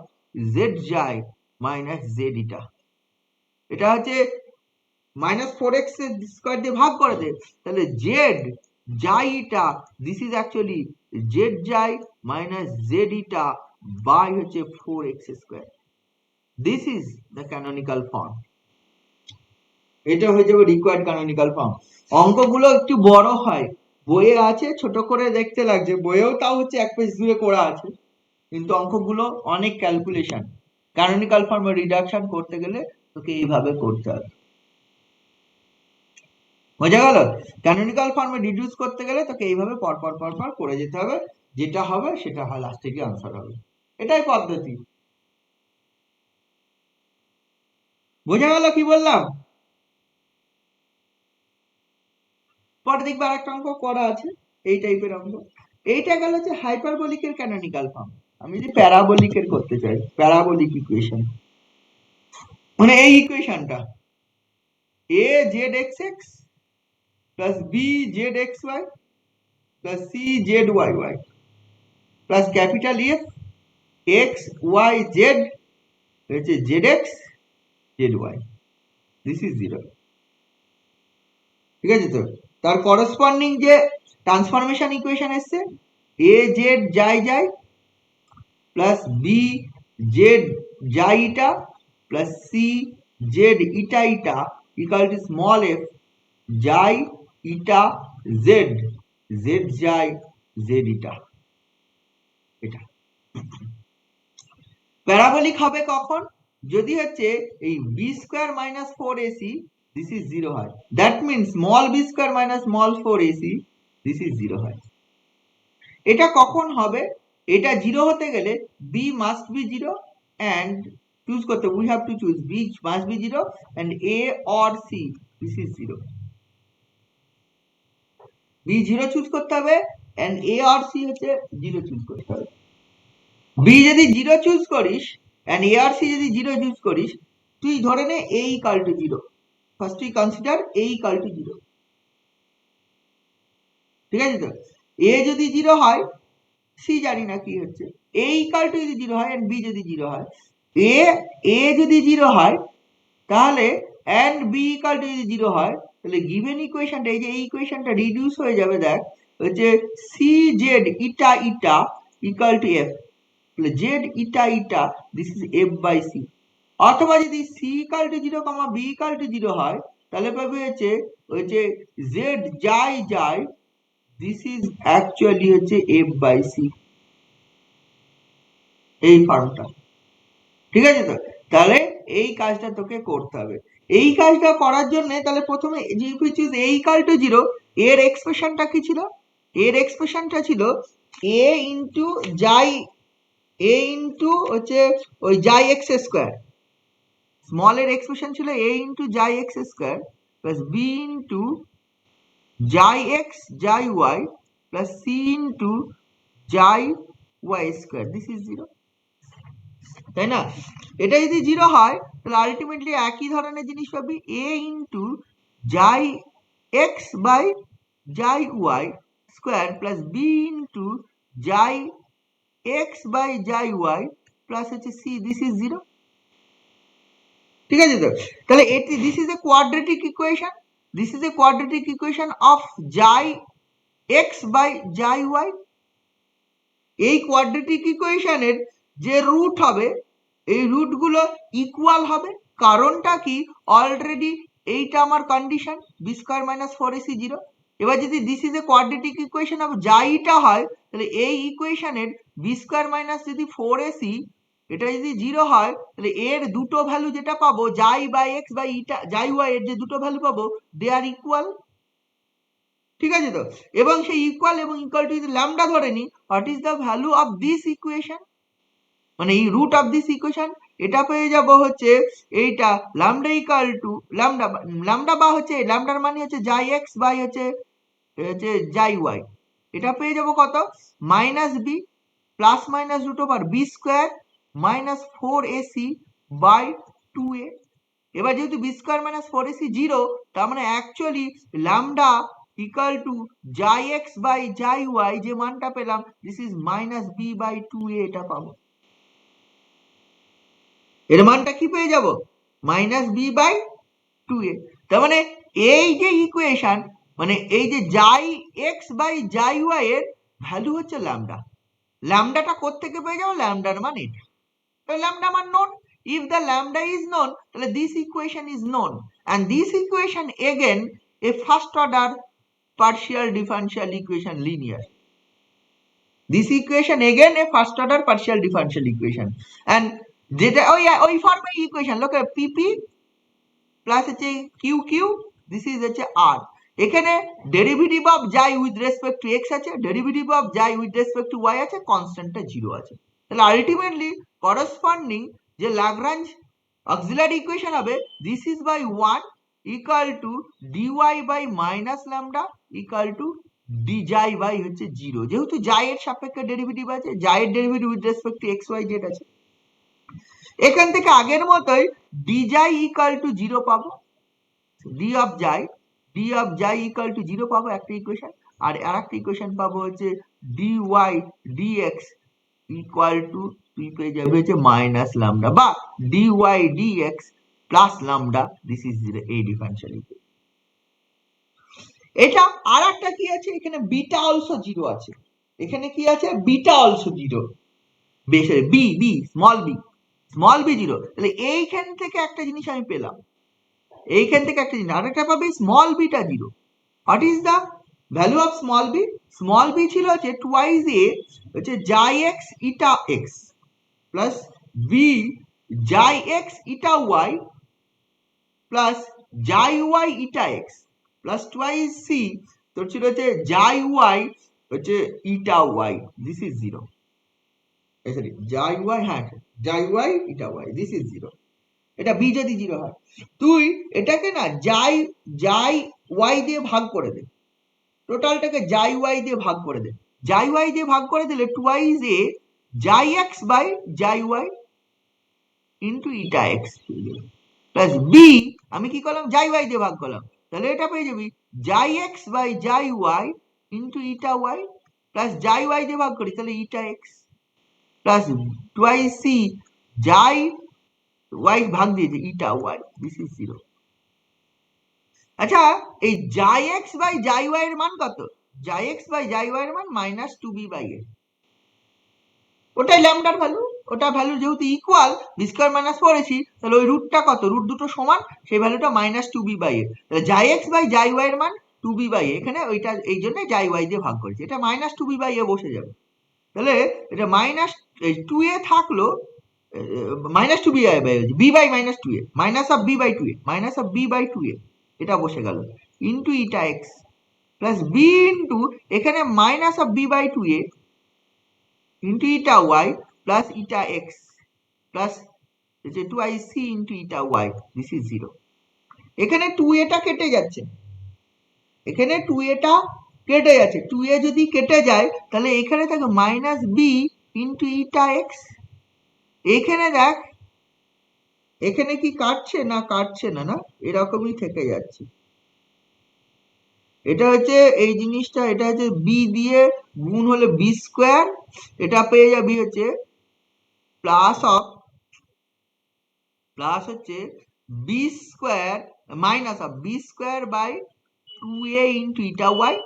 জেড যাই মাইনাস জেড ইটা। এটা হচ্ছে -4x স্কয়ার দিয়ে ভাগ করে দে, তাহলে জেড যাই eta this is actually Z যাই মাইনাস জেড ইটা বাই হচ্ছে 4x square. This is the canonical form. এটা হয়ে যাবে রিকোয়ার্ড ক্যানোনিক্যাল ফর্ম। অঙ্কগুলো একটু বড় হয়, বইয়ে আছে ছোট করে দেখতে লাগছে, বইয়েও তাও হচ্ছে 1 পেজ জুড়ে করা আছে, কিন্তু অঙ্কগুলো অনেক ক্যালকুলেশন। ক্যানোনিক্যাল ফর্মে রিডাকশন করতে গেলে তোকে এইভাবে করতে হবে, বোঝা গেল? ক্যানোনিক্যাল ফর্মে রিডিউস করতে গেলে তোকে এইভাবে পরপর করে যেতে হবে, যেটা হবে সেটা লাস্টে গিয়ে আনসার হবে, এটাই পদ্ধতি। বোঝা গেল কি বললাম? পরে দেখবে আরেকটা অঙ্ক করা আছে এই টাইপের অঙ্ক। এইটা গেল যে হাইপারবোলিকের ক্যানোনিক্যাল ফর্ম। আমি যদি প্যারাবোলিকের করতে চাই, প্যারাবোলিক ইকুয়েশন, মানে এই ইকুয়েশনটা a zxx plus b zxy plus c zyy plus capital F x y z হচ্ছে zx zy, দিস ইজ 0। ঠিক আছে? তো তার করসপন্ডিং যে ট্রান্সফরমেশন ইকুয়েশন এসছে a z যাই প্লাস b z যাই eta plus c z eta equal to small f যাই ইটা z z যাই z ইটা। এটা প্যারাবোলিক হবে কখন? যদি হচ্ছে এই B square minus 4ac this is 0 হয়, that means small B square minus small 4ac this is 0 হয়। এটা কখন হবে? এটা 0 হতে গেলে b must be 0 and choose করতে, we have to choose b must be 0 and a or c this is 0। b 0 choose করতে হবে and a or c হচ্ছে 0 চুজ করতে হবে। b যদি 0 চুজ করিস and a or c যদি 0 choose করিস, তুই ধরে নে a equal to 0, ফার্স্ট তুই কনসিডার a equal to 0। ঠিক আছে? তো a যদি 0 হয়, c জানি না কি হচ্ছে, a equal to যদি 0 হয় and b যদি 0 হয়, a যদি 0 হয় তাহলে and b equal to যদি 0 হয়, তাহলে গিভেন ইকুয়েশনটা, এই যে এই ইকুয়েশনটা রিডিউস হয়ে যাবে, দেখ হচ্ছে c z eta equal to f, তাহলে z eta this is f by c। অথবা যদি c equal to 0, b equal to 0 হয়, তাহলে পাবে হচ্ছে z যাই দিস ইজ অ্যাকচুয়ালি হচ্ছে f বাই c, এই ফর্মটা। ঠিক আছে? তো তাহলে এই কাজটা তোকে করতে হবে। এই কাজটা করার জন্য তাহলে প্রথমে a equal to 0 এর এক্সপ্রেশনটা কি ছিল? এর এক্সপ্রেশনটা ছিল a ইন্টু যাই, a ইন্টু হচ্ছে ওই যাই এক্স স্কোয়ার, স্মল এর এক্সপ্রেশন ছিল a ইন্টু যাই x square plus b into যাই এক্স যাই ওয়াই প্লাস c ইন্টু যাই ওয়াই স্কোয়ার, দিস ইজ 0। তাই না? এটা যদি 0 হয় তাহলে আলটিমেটলি একই ধরনের জিনিস পাবি, a ইন্টু যাই এক্স বাই যাই Y square plus b into যাই এক্স বাই যাই ওয়াই প্লাস হচ্ছে c, দিস ইজ 0। ঠিক আছে? তো তাহলে এটি this is a quadratic equation, this is a quadratic equation of যাই এক্স বাই যাই ওয়াই। এই কোয়াড্রেটিক ইকুয়েশনের যে রুট হবে, এই রুটগুলো ইকুয়াল হবে। কারণটা কি? অলরেডি এইটা আমার condition B square minus 4ac 0। এবার যদি this is a quadratic equation of যাইটা হয়, তাহলে এই ইকুয়েশনের বি স্কোয়ার মাইনাস যদি 4ac এটা যদি 0 হয়, তাহলে এর দুটো ভ্যালু যেটা পাবো যাই বাই এক্স বাই ইটা যাই ওয়াই এর যে দুটো ভ্যালু পাবো দে আর ইকুয়াল। ঠিক আছে তো? এবং সেই ইকুয়াল এবং ইকুয়াল টু যদি ল্যামডা ধরে নি, what is the value of this equation, মানে এই রুট অফ দিস ইকুয়েশন, এটা পেয়ে যাব হচ্ছে এইটা lambda equal two lambda, lambda বা হচ্ছে ল্যামডার মানে হচ্ছে জাই এক্স বাই হচ্ছে জাই ওয়াই, এটা পেয়ে যাব কত, minus b plus minus root over b square minus 4ac by 2a। এবার যেহেতু B square minus 4ac zero, তার মানে actually lambda equal to xi x by xi y যে মানটা পেলাম, this is minus b by 2a, এটা পাবো। এর মানটা কি পেয়ে যাব, মাইনাস বি বাই 2a। তার মানে এই যে ইকুয়েশন, মানে এই যে xi x by xi y এর ভ্যালু হচ্ছে ল্যামডা। ল্যামডাটা কোত্থেকে পেয়ে যাবো, ল্যামডার মান এটা, তো ল্যামডা মান known. If the lambda is known, তাহলে this equation is known, and this equation again a first order partial differential equation linear. This equation again a first order partial differential equation, and যেটা ওই ফর্মে equation, লোক P p plus হচ্ছে Q Q, this is হচ্ছে R. এখানে derivative of xi with respect to x আছে, derivative of xi with respect to y আছে, কনস্ট্যান্টটা জিরো আছে। তাহলে আলটিমেটলি করসপন্ডিং যে ল্যাগ্রাঞ্জ অক্সিলারি ইকুয়েশন হবে, this is by 1 equal to d y by minus lambda equal to d xi by হচ্ছে zero. যেহেতু জাই এর সাপেক্ষে ডেরিভেটিভ আছে, জাই এর derivative with respect to x Y z আছে, এখান থেকে আগের মতোই d xi equal to zero পাবো, d of xi equal to zero পাবো একটা ইকুয়েশন, আর আরেকটা ইকুয়েশন পাবো হচ্ছে d y d x equal to, তুই পেয়ে যাবে হচ্ছে মাইনাস ল্যামডা বা d y d x plus lambda, this is এই ডিফারেন্সিয়াল ইকুয়েশন। এটা আর একটা কি আছে, এখানে বিটা অলসো জিরো আছে, এখানে কি আছে, beta also zero, b b small b zero. তাহলে এইখান থেকে একটা জিনিস আমি পেলাম, এইখান থেকে একটা জিনিস, আরেকটা পাবে স্মল বিটা zero. What is the value of small b? Small b ছিল হচ্ছে টুয়াইজ এ হচ্ছে xi x eta x plus b xi x eta Y plus xi y eta x plus twice c তোর ছিল হচ্ছে xi y হচ্ছে eta y, this is zero. Sorry xi y, হ্যাঁ xi y eta y, this is zero. এটা b যদি zero হয়, তুই এটাকে না জাই জাই ওয়াই দিয়ে ভাগ করে দে, টোটালটাকে জাই ওয়াই দিয়ে ভাগ করে দে, জাই ওয়াই দিয়ে ভাগ করে দিলে twice a xi x by xi y into eta x plus b, আমি কি করলাম, জাই ওয়াই দিয়ে ভাগ করলাম, তাহলে এটা পেয়ে যাবি xi x by xi y into eta Y plus xi y দিয়ে ভাগ করি তাহলে eta x plus twice c xi y ভাগ দিয়েছে eta y, this is zero. আচ্ছা, এই জাই এক্স বাই জাই ওয়াই এর মান কত? Xi x by xi y এর মান মাইনাস টু বি বাই এ, ওটাই ল্যামডার ভ্যালু। ওটা ভ্যালু যেহেতু ইকুয়াল, বি স্কোয়ার মাইনাস করেছি, তাহলে ওই রুটটা কত, রুট দুটো সমান, সেই ভ্যালুটা মাইনাস টু বি বাই এ। তাহলে xi x by xi y এর মান টু বি বাই এ, এখানে ওইটা এই জন্য জাই ওয়াই দিয়ে ভাগ করেছি, এটা minus two b by a বসে যাবে। তাহলে এটা মাইনাস টু এ থাকলো, minus two b by b by minus two a, minus of b by two a, minus of b by two a, এটা বসে গেল into eta x plus B into এখানে minus of b by two a into eta Y plus eta x plus two i c into eta y, this is zero. এখানে two এটা কেটে যাচ্ছে, এখানে two এটা কেটে যাচ্ছে, টু এ যদি কেটে যায় তাহলে এখানে থাকে minus b into eta x. এখানে দেখ, এখানে কি কাটছে না, কাটছে না, না এরকমই থেকে যাচ্ছে। এটা হচ্ছে এই জিনিসটা, এটা হচ্ছে বি দিয়ে গুণ হলে বি স্কোয়ার, এটা পেয়ে যাবি হচ্ছে প্লাস অফ, প্লাস হচ্ছে B square minus of b square by two a into eta y,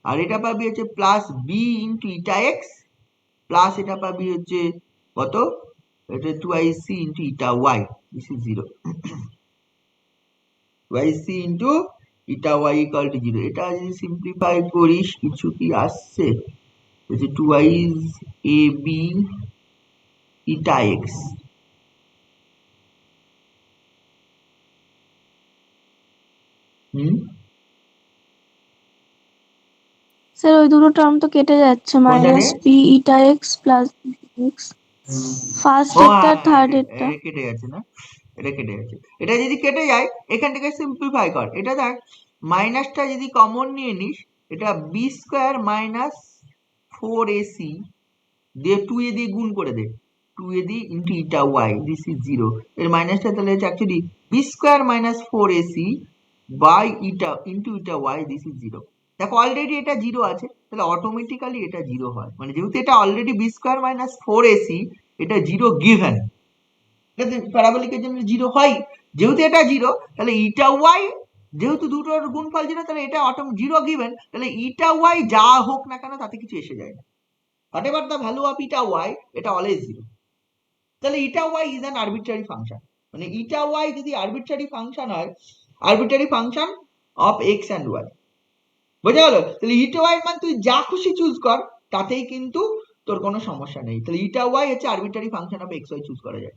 আর এটা পাবি হচ্ছে plus B into eta x plus এটা পাবি হচ্ছে কত, এটা two i c into eta y, this is zero. Y c into eta y equal to zero. এটা যদি সিম্পলিফাই করিস কিছু কি আসছে, হচ্ছে twice a b eta x, হুম স্যার ওই দুটো টার্ম তো কেটে যাচ্ছে, minus p eta x plus x, first এরটা থার্ড এরটা এটা কেটে যাচ্ছে না, এটা কেটে যাচ্ছে। এটা যদি কেটে যায় এখান থেকে সিম্পলিফাই কর, এটা দেখ মাইনাসটা যদি কমন নিয়ে নিস, এটা বি স্কোয়ার মাইনাস 4ac দিয়ে 2a দিয়ে গুণ করে দে, 2a দিয়ে into eta y, this is 0। এর মাইনাসটা তাহলে হচ্ছে actually b square minus 4ac by eta into eta y, this is 0। দেখো অলরেডি এটা 0 আছে, তাহলে অটোমেটিক্যালি এটা 0 হয়, মানে যেহেতু এটা already B square minus 4ac, এটা 0 গিভেন, প্যারাবোলিকের জন্য 0 হয়। যেহেতু এটা 0, তাহলে ইটা ওয়াই, যেহেতু দুটোর গুণফল 0, তাহলে এটা অটো 0 গিভেন, তাহলে ইটা ওয়াই যা হোক না কেন তাতে কিছু এসে যায় না। whatever the value of eta y, এটা always 0। তাহলে eta y is an arbitrary function, মানে eta y যদি arbitrary function হয়, arbitrary function of x and y, বোঝা গেল? তাহলে eta y এর মান তুই যা খুশি চুজ কর, তাতেই কিন্তু তোর কোনো সমস্যা নেই। তাহলে eta y হচ্ছে arbitrary function of x y choose করা যায়,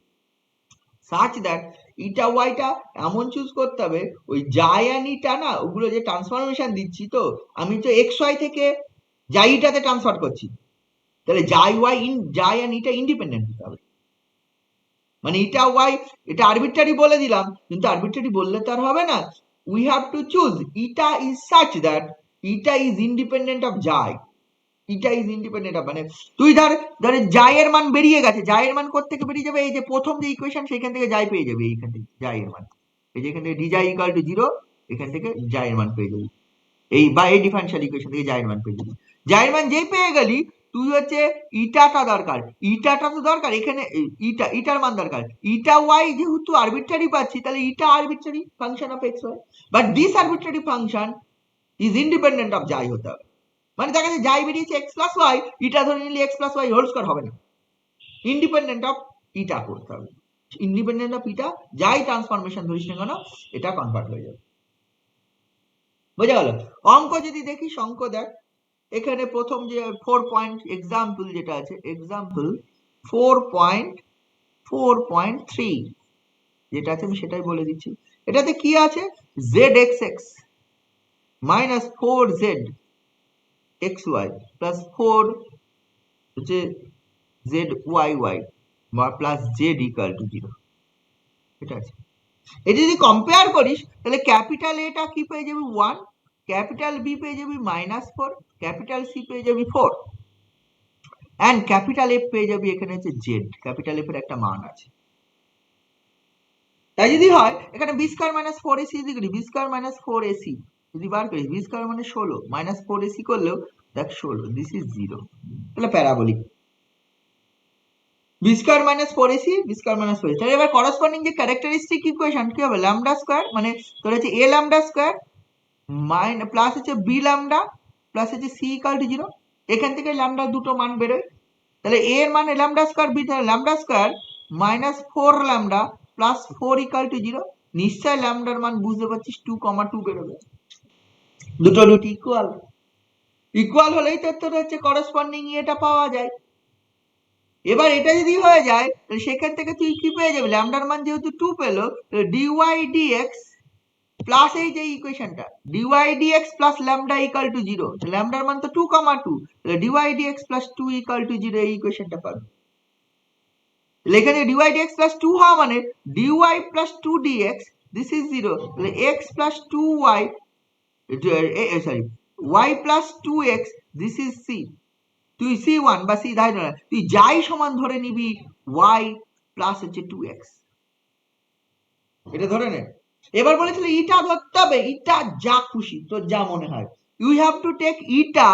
such that eta y টা এমন চুজ করতে হবে, ওই জাই and ইটা না, ওগুলো যে ট্রান্সফরমেশন দিচ্ছি, তো আমি তো এক্স ওয়াই থেকে জাই ইটাতে ট্রান্সফার করছি, তাহলে জাই ওয়াই জাই and ইটা ইন্ডিপেন্ডেন্ট হতে হবে। মানে ইটা ওয়াই এটা আরবিট্রারি বলে দিলাম, কিন্তু আরবিট্রারি বললে তো আর হবে না, we have to choose eta is such that eta is independent of জাই, ইটা ইজ ইন্ডিপেন্ডেন্ট অফ, মানে তুই ধর জাই এর মান বেরিয়ে গেছে, জাই এর মান কোত্থেকে বেরিয়ে যাবে, এই যে প্রথম যে ইকুয়েশন সেখান থেকে জাই পেয়ে যাবে, এইখান থেকে জাই এর মান, এই যে এখান থেকে ডি জাই ইকুয়াল টু 0, এখান থেকে জাই এর মান পেয়ে যাবি, এই বা এই ডিফারেনশিয়াল ইকুয়েশন থেকে জাই এর মান পেয়ে যাবি। জাই এর মান যেই পেয়ে গেলি, তুই হচ্ছে ইটাটা দরকার, ইটাটা তো দরকার, এখানে ইটার মান দরকার, ইটা ওয়াই যেহেতু আরবিট্রারি পাচ্ছি, তাহলে eta arbitrary function of x y, but this arbitrary function is independent of xi হতে হবে। মানে দেখা যাচ্ছে জাই বেরিয়েছে এক্স প্লাস ওয়াই, ইটা ধরে নিলে x plus y whole square হবে না, ইন্ডিপেন্ডেন্ট অফ ইটা করতে হবে, ইন্ডিপেন্ডেন্ট অফ ইটা যাই ট্রান্সফরমেশন ধরিস না কেন, এটা কনভার্ট হয়ে যাবে। বোঝা গেল? অঙ্ক যদি দেখিস, অঙ্ক দেখ, এখানে প্রথম যে 4 পয়েন্ট এক্সাম্পল যেটা আছে, এক্সাম্পল 4.4.3 যেটা আছে আমি সেটাই বলে দিচ্ছি। এটাতে কি আছে, zxx মাইনাস 4zxy প্লাস 4 হচ্ছে zyy plus z equal to 0, এটা আছে। এটা যদি কম্পেয়ার করিস, তাহলে ক্যাপিটাল এটা কি পেয়ে যাবি 1, ক্যাপিটাল বি পেয়ে যাবি -4, ক্যাপিটাল সি পেয়ে যাবি 4, এন্ড ক্যাপিটাল এফ পেয়ে যাবি এখানে হচ্ছে জেড, ক্যাপিটাল এফ এর একটা মান আছে। তাই যদি হয় এখানে b square minus 4ac degree, b square minus 4ac যদি বার করিস, বি স্কয়ার মানে 16 মাইনাস 4ac করলেও দেখ 16, দিস ইজ 0, তাহলে parabolic. B square minus 4ac, b square minus 4ac, তাহলে এবার করসপন্ডিং যে ক্যারেক্টারিস্টিক ইকুয়েশন কি হবে, ল্যামডা স্কয়ার, মানে তোর হচ্ছে a lambda square minus plus হচ্ছে বি ল্যামডা প্লাস হচ্ছে সি ইকুয়াল টু 0, এখান থেকে ল্যামডা দুটো মান বেরোয়, তাহলে a এর মানে lambda square, b lambda square minus 4 lambda plus 4 equal to 0, নিশ্চয় ল্যামডার মান বুঝতে পারছিস 2,2 বেরোবে, দুটো দুটি ইকুয়াল, ইকুয়াল হলেই তোর হচ্ছে করসপন্ডিং এটা পাওয়া যায়। এবার এটা যদি হয়ে যায়, তাহলে সেখান থেকে তুই কি পেয়ে যাবি, ল্যামডার মান যেহেতু 2 পেলো, ডিওয়াই ডিএক্স প্লাস এই যে ইকুয়েশনটা dy dx plus lambda equal to 0, ল্যামডার মান তো 2,2, তাহলে dy dx plus 2 equal to 0, এই ইকুয়েশনটা পাবি। এখানে ডিওয়াই ডিএক্স প্লাস 2 হওয়া মানে d y plus 2 d x, this is 0, তাহলে x plus 2y, sorry y plus 2x, this is c, তুই c1 বা c ধরে না, তুই যাই সমান ধরে নিবি y প্লাস হচ্ছে 2x, এটা ধরে নে। এবার বলেছিল ইটা ধরতে হবে, ইটা যা খুশি তোর যা মনে হয়, you have to take eta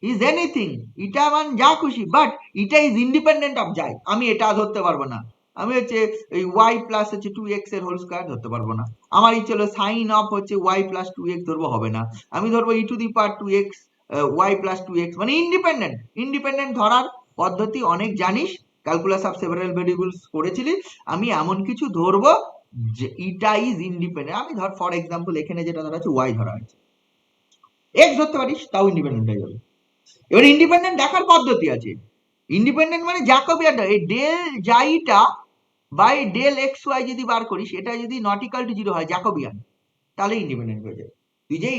is anything, eta মান যা খুশি, but eta is independent of যাই, আমি এটা ধরতে পারবো না, আমি হচ্ছে এই y প্লাস হচ্ছে 2x এর হোল স্কয়ার ধরতে পারবো না, আমার ইচ্ছে হলো সাইন অফ হচ্ছে y প্লাস 2x ধরবো, হবে না, আমি ধরবো e to the power 2x y plus 2x, মানে ইন্ডিপেন্ডেন্ট। ইন্ডিপেন্ডেন্ট ধরার পদ্ধতি অনেক জানিস, ক্যালকুলাস অফ সেভারাল ভেরিয়েবলস পড়েছিলি, আমি এমন কিছু ধরবো যে ইটা ইজ ইন্ডিপেন্ডেন্ট, আমি ধর ফর এক্সাম্পল এখানে যেটা ধরা আছে y ধরা আছে, x ধরতে পারিস, তাও ইন্ডিপেন্ডেন্ট হয়ে যাবে। এবার ইন্ডিপেন্ডেন্ট দেখার পদ্ধতি আছে, ইন্ডিপেন্ডেন্ট মানে জ্যাকোবিয়ান, এই ডেল জাইটা বাই ডেল এক্স ওয়াই যদি বার করিস, এটা যদি নট ইকুয়াল টু 0 হয় জ্যাকোবিয়ান, তাহলে ইন্ডিপেন্ডেন্ট হয়ে যাবে। তুই যে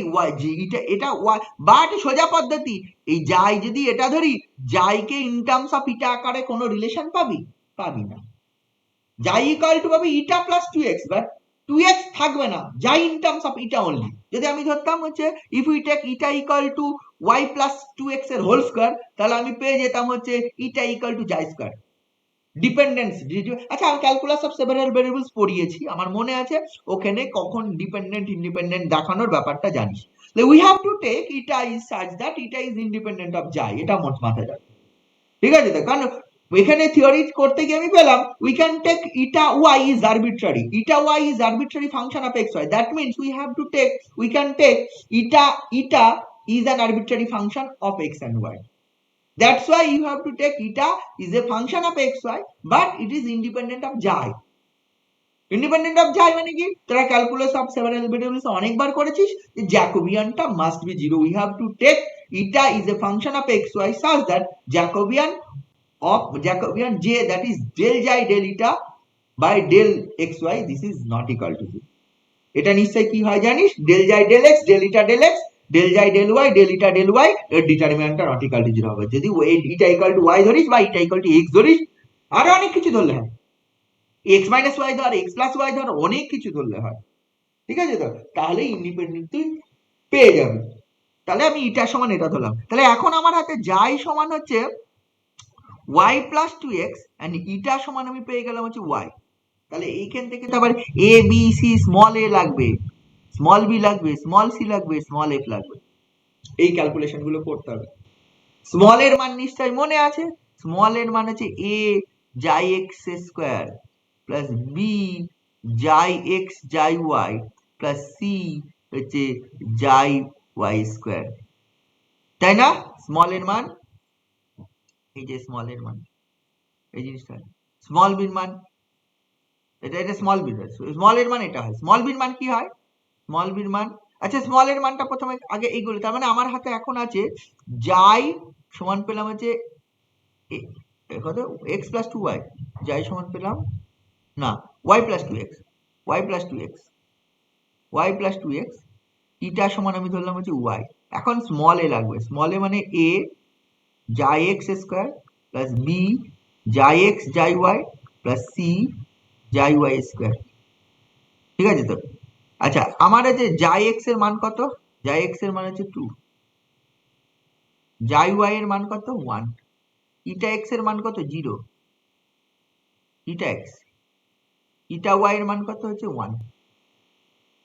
এটা ওয়াই, বাট সোজা পদ্ধতি, এই যাই যদি এটা ধরি, যাইকে ইন টার্মস অফ ইটা আকারে কোনো রিলেশন পাবি? পাবি না। যাই ইকুয়াল টু পাবি ইটা প্লাস 2x, বাট 2x থাকবে না, যাই in terms of eta only. যদি আমি ধরতাম হচ্ছে if we take eta equal to y plus 2x এর হোল স্কয়ার, তাহলে আমি পেয়ে যেতাম হচ্ছে ইটা ইকুয়াল টু যাই স্কয়ার। ডিপেন্ডেন্স, আচ্ছা আমি ক্যালকুলাস অফ সেভারাল ভেরিয়েবলস পড়িয়েছি, আমার মনে আছে ওখানে কখন ডিপেন্ডেন্ট ইন্ডিপেন্ডেন্ট দেখানোর ব্যাপারটা জানিস। We have to take eta is such that eta is independent of যাই, এটা মাথায় রাখবে, ঠিক আছে? তো কারণ এখানে থিওরি করতে গিয়ে আমি পেলাম we can take eta y is arbitrary, eta y is arbitrary function of x y, that means we can take eta is an arbitrary function of x and y. That's why you have to take eta is a function of xy, but it is independent of xi. Independent of xi মানে কি? তোরা calculus of several variables অনেকবার করেছিস, যে জ্যাকোবিয়ানটা must be zero. We have to take eta is a function of xy such that Jacobian j, that is del xi del eta by del xy, this is not equal to 0. এটা নিশ্চয়ই কি হয় জানিস? del xi del x del eta del x del xi del y del eta del y এর ডিটারমিন্যান্টটা not equal to 0 হবে। যদি এটা equal to y ধরিস বা এটা ইকুয়াল টু x ধরিস, আরো অনেক কিছু ধরলে হয়, x মাইনাস y ধর, x প্লাস y ধর, অনেক কিছু ধরলে হয়, ঠিক আছে? তো তাহলে ইন্ডিপেন্ডেন্ট তুই পেয়ে যাবি। তাহলে আমি এটা সমান এটা ধরলাম, তাহলে এখন আমার হাতে যাই সমান হচ্ছে y plus 2x and eta সমান আমি পেয়ে গেলাম হচ্ছে y। তাহলে এইখান থেকে তো আবার a b c small a লাগবে, স্মল বি লাগবে, স্মল সি লাগবে, স্মল এফ লাগবে, এই ক্যালকুলেশন গুলো করতে হবে। স্মল এর মান নিশ্চয়ই মনে আছে, স্মল এর মান হচ্ছে a যাই এক্স স্কোয়ার প্লাস বি যাই এক্স যাই ওয়াই প্লাস সি হচ্ছে যাই ওয়াই স্কোয়ার, তাই না? স্মল এর মান এই যে স্মল এর মান, এই জিনিসটা স্মল বির মান, এটা স্মল বি, স্মল এর মান এটা হয়। স্মল বির মান কি হয়? স্মল বির মান, আচ্ছা স্মল এর মানটা প্রথমে আগে এইগুলো, তার মানে আমার হাতে এখন আছে যাই সমান পেলাম হচ্ছে কত x প্লাস 2y, যাই সমান পেলাম না y plus 2x, y plus 2x, y plus 2x, ইটা সমান আমি ধরলাম হচ্ছে y। এখন স্মল এ লাগবে, স্মল এ মানে a যাই x স্কয়ার প্লাস b যাই x যাই y প্লাস c যাই y স্কয়ার, ঠিক আছে তো? আচ্ছা আমার আছে যাই x এর মান কত? যাই x এর মান হচ্ছে 2, যাই y এর মান কত? 1, ইটা x এর মান কত? 0, ইটা x, ইটা y এর মান কত হচ্ছে 1,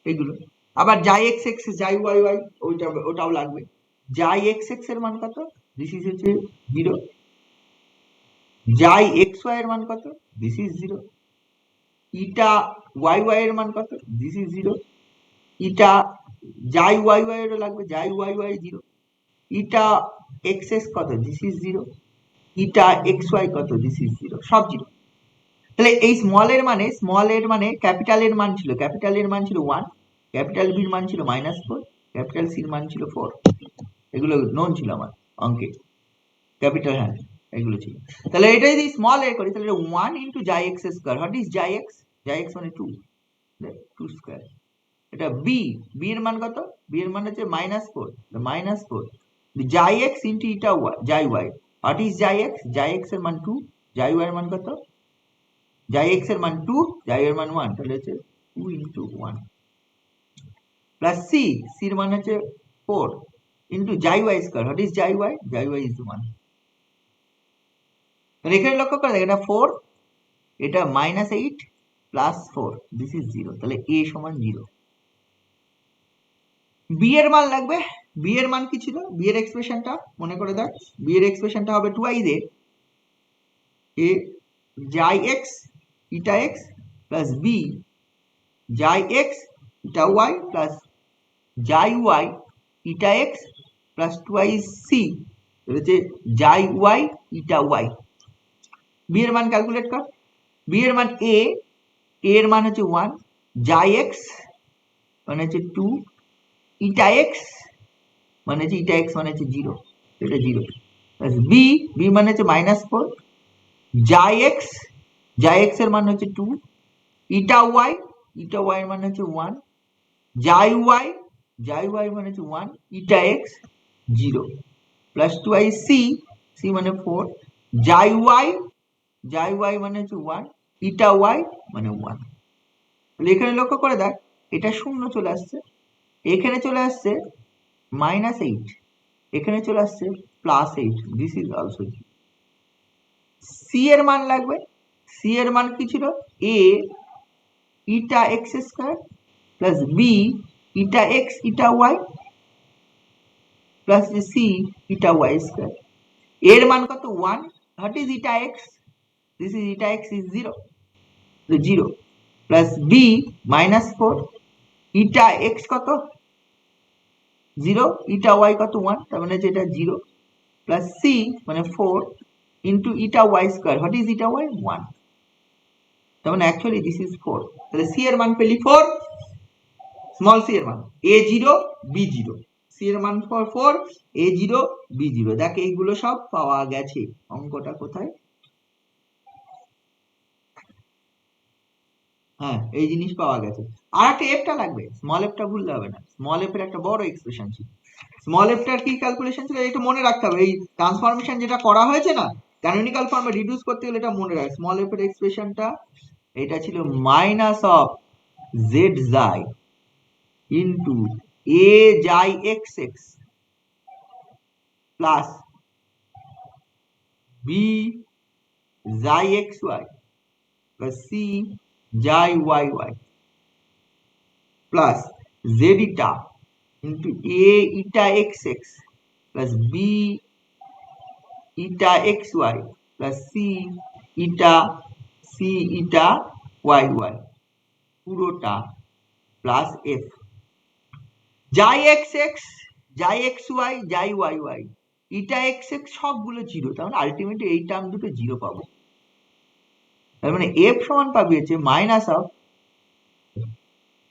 এইগুলো। আবার যাই x x যাই y y ওটাও লাগবে। যাই x x এর মান কত? দিস ইজ হচ্ছে 0, যাই x y এর মান কত? This is 0, eta y y এর মান কত? দিস ইজ 0, ইটা যাই y y এরও লাগবে, যাই y y 0, ইটা x x কত? This is 0, eta x y কত? দিস ইজ 0, সব 0। তাহলে এই স্মল এর মানে ক্যাপিটাল এর মান ছিল 1, ক্যাপিটাল বির মান ছিল -4, ক্যাপিটাল সির মান ছিল 4, এগুলো নোন ছিল আমার অঙ্কে, ক্যাপিটাল হ্যাঁ এগুলো ছিল। তাহলে এটা যদি স্মল এ করি তাহলে 1 ইনটু যাই এক্স স্কয়ার, হোয়াট ইজ যাই এক্স? যাই এক্স মানে 2, 2 স্কয়ার। এটা বি, বি এর মান কত? বি এর মান হচ্ছে -4, -4 যাই এক্স ইনটু ইটা ওয়াই যাই ওয়াই, হোয়াট ইজ যাই এক্স? যাই এক্স এর মান 2, যাই ওয়াই এর মান কত? যাই এক্স এর মান 2, যাই এর মান 1, তাহলে হচ্ছে 2 ইনটু 1 প্লাস সি, সি এর মান হচ্ছে 4 ইনটু যাই ওয়াই স্কয়ার, হোয়াট ইজ যাই ওয়াই? যাই ওয়াই ইজ 1। তাহলে এখানে লক্ষ্য করে এটা 4, এটা -8 প্লাস 4, দিস ইজ 0, তাহলে a সমান 0। বি এর মান লাগবে, বি এর মান কি ছিল? বি এর এক্সপ্রেশনটা মনে করে দেখ, বি এর এক্সপ্রেশনটা হবে 2i a যাই x eta x plus B যাই এক্স ইটা ওয়াই প্লাস যাই Y eta x plus 2i c, হচ্ছে যাই ওয়াই ইটা ওয়াই। বি এর মান ক্যালকুলেট কর, বি এর মান a, এর মান হচ্ছে 1, যাই এক্স মানে হচ্ছে 2, ইটা এক্স মানে হচ্ছে ইটা এক্স মানে হচ্ছে 0, এটা 0 প্লাস বি, বি মানে হচ্ছে -4, যাই এক্স এর মান হচ্ছে 2, ইটা ওয়াই এর মান হচ্ছে 1, যাই ওয়াই জাই ওয়াই মানে হচ্ছে 1, eta x 0 plus 2i c, c মানে 4, জাই ওয়াই মানে হচ্ছে 1, ইটা ওয়াই মানে 1। তাহলে এখানে লক্ষ্য করে দেখ, এটা শূন্য চলে আসছে, এখানে চলে আসছে -8, এখানে চলে আসছে +8, দিস ইজ অলসো। সি এর মান লাগবে, সি এর মান কি ছিল, a eta x square plus b eta x eta Y plus c eta y square. এর মান কত, 1, what is eta x, this is eta x is 0, 0 plus b -4, eta x কত 0, ইটা ওয়াই কত 1, তার মানে যেটা 0 প্লাস সি মানে 4 into eta y square, what is eta y 1, তার মানে অ্যাকচুয়ালি দিস ইজ 4। তাহলে সি এর মান পেলি 4, স্মল সি এর মান a0 b0, সি এর মান 4, a0 b0। দেখ এইগুলো সব পাওয়া গেছে, অঙ্কটা কোথায়, হ্যাঁ এই জিনিস পাওয়া গেছে। আর একটা এফটা লাগবে, স্মল এফটা ভুলতে হবে না, স্মল এফ এর একটা বড় এক্সপ্রেশন ছিল। স্মল এফটার কি ক্যালকুলেশন ছিল এটা মনে রাখতে হবে, এই ট্রান্সফরমেশন যেটা করা হয়েছে না ক্যানোনিকাল ফর্মে রিডিউস করতে গেলে এটা মনে রাখ, স্মল এফ এর এক্সপ্রেশনটা এটা ছিল minus of z xi into A xi x x plus b xi x Y plus C xi y Y plus Z eta into A eta x x plus b eta x Y plus c eta y y পুরোটা plus F জাই x x xi x Y xi y y eta x x সবগুলো 0, তার মানে ultimately এই term দুটো 0 পাবো। তার মানে এফ সমান পাবি হচ্ছে মাইনাস অফ,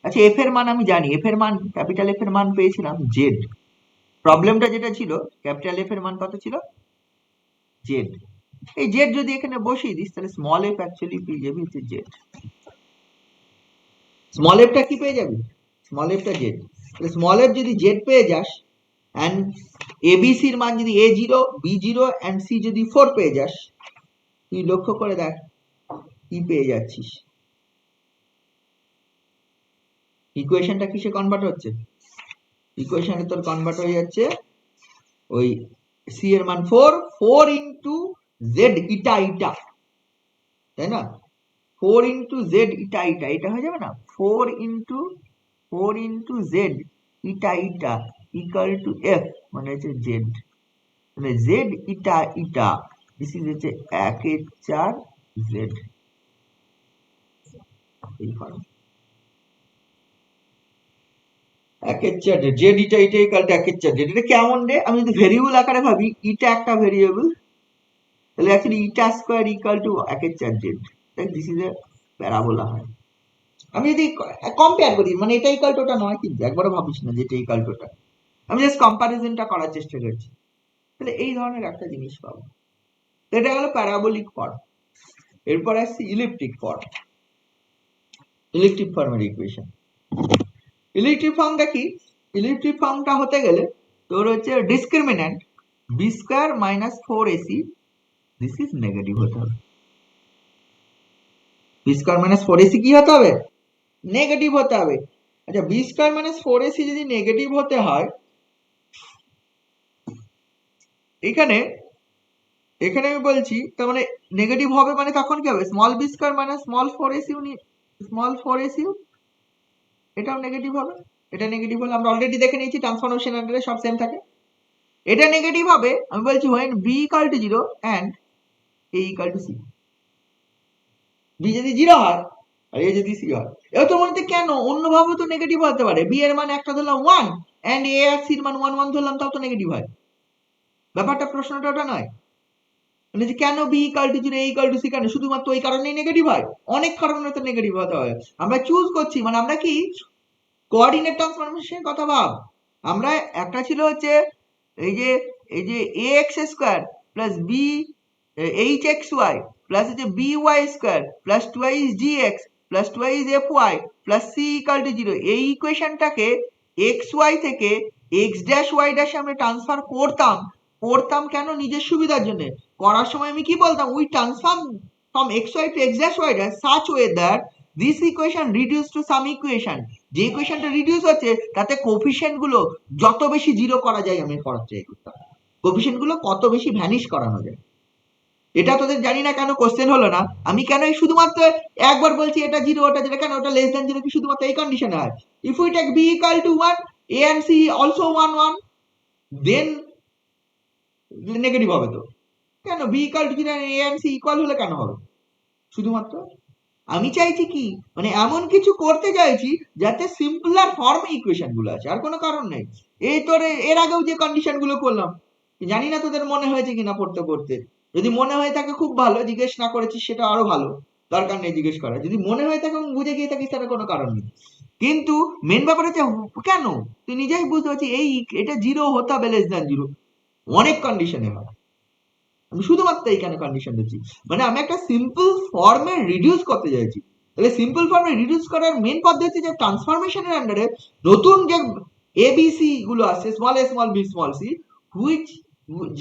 আচ্ছা এফ এর মান আমি জানি, এফ এর মান ক্যাপিটাল এফ এর মান পেয়েছিলাম জেড, প্রবলেমটা যেটা ছিল ক্যাপিটাল এফ এর মান কত ছিল, জেড। এই জেড যদি এখানে বসিয়ে দিস তাহলে স্মল এফ অ্যাকচুয়ালি পেয়ে যাবি হচ্ছে জেড, স্মল এফটা কি পেয়ে যাবি, স্মল এফটা জেড। তাহলে স্মল এফ যদি জেড পেয়ে যাস অ্যান্ড এবিসির মান যদি a0 b0 অ্যান্ড সি যদি 4 পেয়ে যাস, তুই লক্ষ্য করে দেখ কি পেয়ে যাচ্ছিস, ইকুয়েশনটা কিসে কনভার্ট হচ্ছে, ইকুয়েশনে তোর কনভার্ট হয়ে যাচ্ছে ওই সি এর মান 4 ইন্টু জেড ইটা ইটা, তাই না, 4 ইন্টু জেড ইটা ইটা, এটা হয়ে যাবে না 4 into Z eta eta equal to F মানে হচ্ছে জেড, মানে Z eta eta this is হচ্ছে 1/4 জেড, এই ফর্ম 1/4 জেড ইটা ইটা ইকুয়াল টু 1/4 জেড। এটা কেমন রে, আমি যদি ভেরিয়েবল আকারে ভাবি, ইটা একটা ভেরিয়েবল, তাহলে actually eta square equal to 1/4 Z, তাই দিস ইজ এ প্যারাবোলা হয়। আমি যদি কম্পেয়ার করি, মানে এটা ইকুয়াল টু ওটা নয় কিন্তু একবারও ভাবিস না যেটা ইকুয়াল টু ওটা, আমি জাস্ট কম্পারিজনটা করার চেষ্টা করছি। তাহলে এই ধরনের একটা জিনিস পাবো, তো এটা হলো প্যারাবোলিক ফর্ম। এরপর আসছে ইলিপ্টিক ফর্ম, ইলিপ্টিক ফর্মের ইকুয়েশন। ইলিপ্টিক ফর্মটা কি, ইলিপ্টিক ফর্মটা হতে গেলে তোর হচ্ছে discriminant b square minus 4ac, this is negative হতে হবে, বি স্কয়ার মাইনাস 4ac কি হতে হবে, নেগেটিভ হতে হবে। আচ্ছা বি স্কয়ার মাইনাস 4ac যদি নেগেটিভ হতে হয়, এখানে এখানে আমি বলছি তার মানে নেগেটিভ হবে, মানে তখন কি হবে, small b square minus small 4ac এটাও নেগেটিভ হবে, এটা নেগেটিভ হলে আমরা অলরেডি দেখে নিয়েছি ট্রান্সফরমেশন আন্ডারে সব সেম থাকে, এটা নেগেটিভ হবে, আমি বলছি when b equal to 0 and a equal to c, b যদি 0 হয় আর a যদি c হয়, এবার তোর মধ্যে কেন অন্যভাবে তো নেগেটিভ হতে পারে, b এর মান একটা ধরলাম 1 and a আর c এর মান 1 1 ধরলাম, তাও তো নেগেটিভ হয়, ব্যাপারটা প্রশ্নটা ওটা নয়, মানে যে কেন b equal to 0 a equal to c, কেন শুধুমাত্র ওই কারণেই নেগেটিভ হয়, অনেক কারণে তো নেগেটিভ হতে হয়, আমরা চুজ করছি, মানে আমরা কি কোঅর্ডিনেট ট্রান্সফরমেশনের কথা ভাব, আমরা একটা ছিল হচ্ছে এই যে ax square plus b hxy plus হচ্ছে by square plus 2x dx plus 2x fy plus c equal to 0, এই ইকুয়েশনটাকে এক্স ওয়াই থেকে এক্স ড্যাশ ওয়াই ড্যাশে আমরা ট্রান্সফার করতাম কেন? নিজের সুবিধার জন্য। করার সময় আমি কি বলতাম, we transform from xy to x dash y dash such way that this equation reduce to some equation, যে ইকুয়েশনটা রিডিউস হচ্ছে তাতে কোফিশিয়েন্ট গুলো যত বেশি জিরো করা যায় আমি করার ট্রাই করতাম, কোফিশিয়েন্ট গুলো কত বেশি ভ্যানিশ করানো যায়। এটা তোদের জানি না কেন কোশ্চেন হলো না, আমি কেন এই শুধুমাত্র একবার বলছি এটা জিরো ওটা জিরো, কেন ওটা লেস দ্যান জিরো কি শুধুমাত্র এই কন্ডিশনে হয়? If we take b equal to 1, a and c also 1 1, then negative হবে তো। কেন b equal to 0 a and c ইকুয়াল হলে কেন হবে? শুধুমাত্র আমি চাইছি কি, মানে এমন কিছু করতে চাইছি যাতে সিম্পলার ফর্মে ইকুয়েশন গুলো আছে, আর কোনো কারণ নেই। এই তোর এর আগেও যে কন্ডিশন গুলো করলাম, জানি না তোদের মনে হয়েছে কিনা পড়তে পড়তে, যদি মনে হয়ে থাকে খুব ভালো, জিজ্ঞেস না করেছিস সেটা আরো ভালো, দরকার নেই জিজ্ঞেস করা। যদি মনে হয়ে থাকে এবং বুঝে গিয়ে থাকিস তাহলে কোনো কারণ নেই। কিন্তু মেন ব্যাপার হচ্ছে কেন তুই নিজেই বুঝতে পারছিস এই এটা জিরো হতে হবে লেস দ্যান জিরো, অনেক কন্ডিশনে হয়। আমি শুধুমাত্র এইখানে কন্ডিশন দিচ্ছি, মানে আমি একটা সিম্পল ফর্মে রিডিউস করতে চাইছি। তাহলে সিম্পল ফর্মে রিডিউস করার মেন পদ্ধতি যে ট্রান্সফরমেশনের আন্ডারে নতুন যে এবিসি গুলো আছে, small a small b small c, which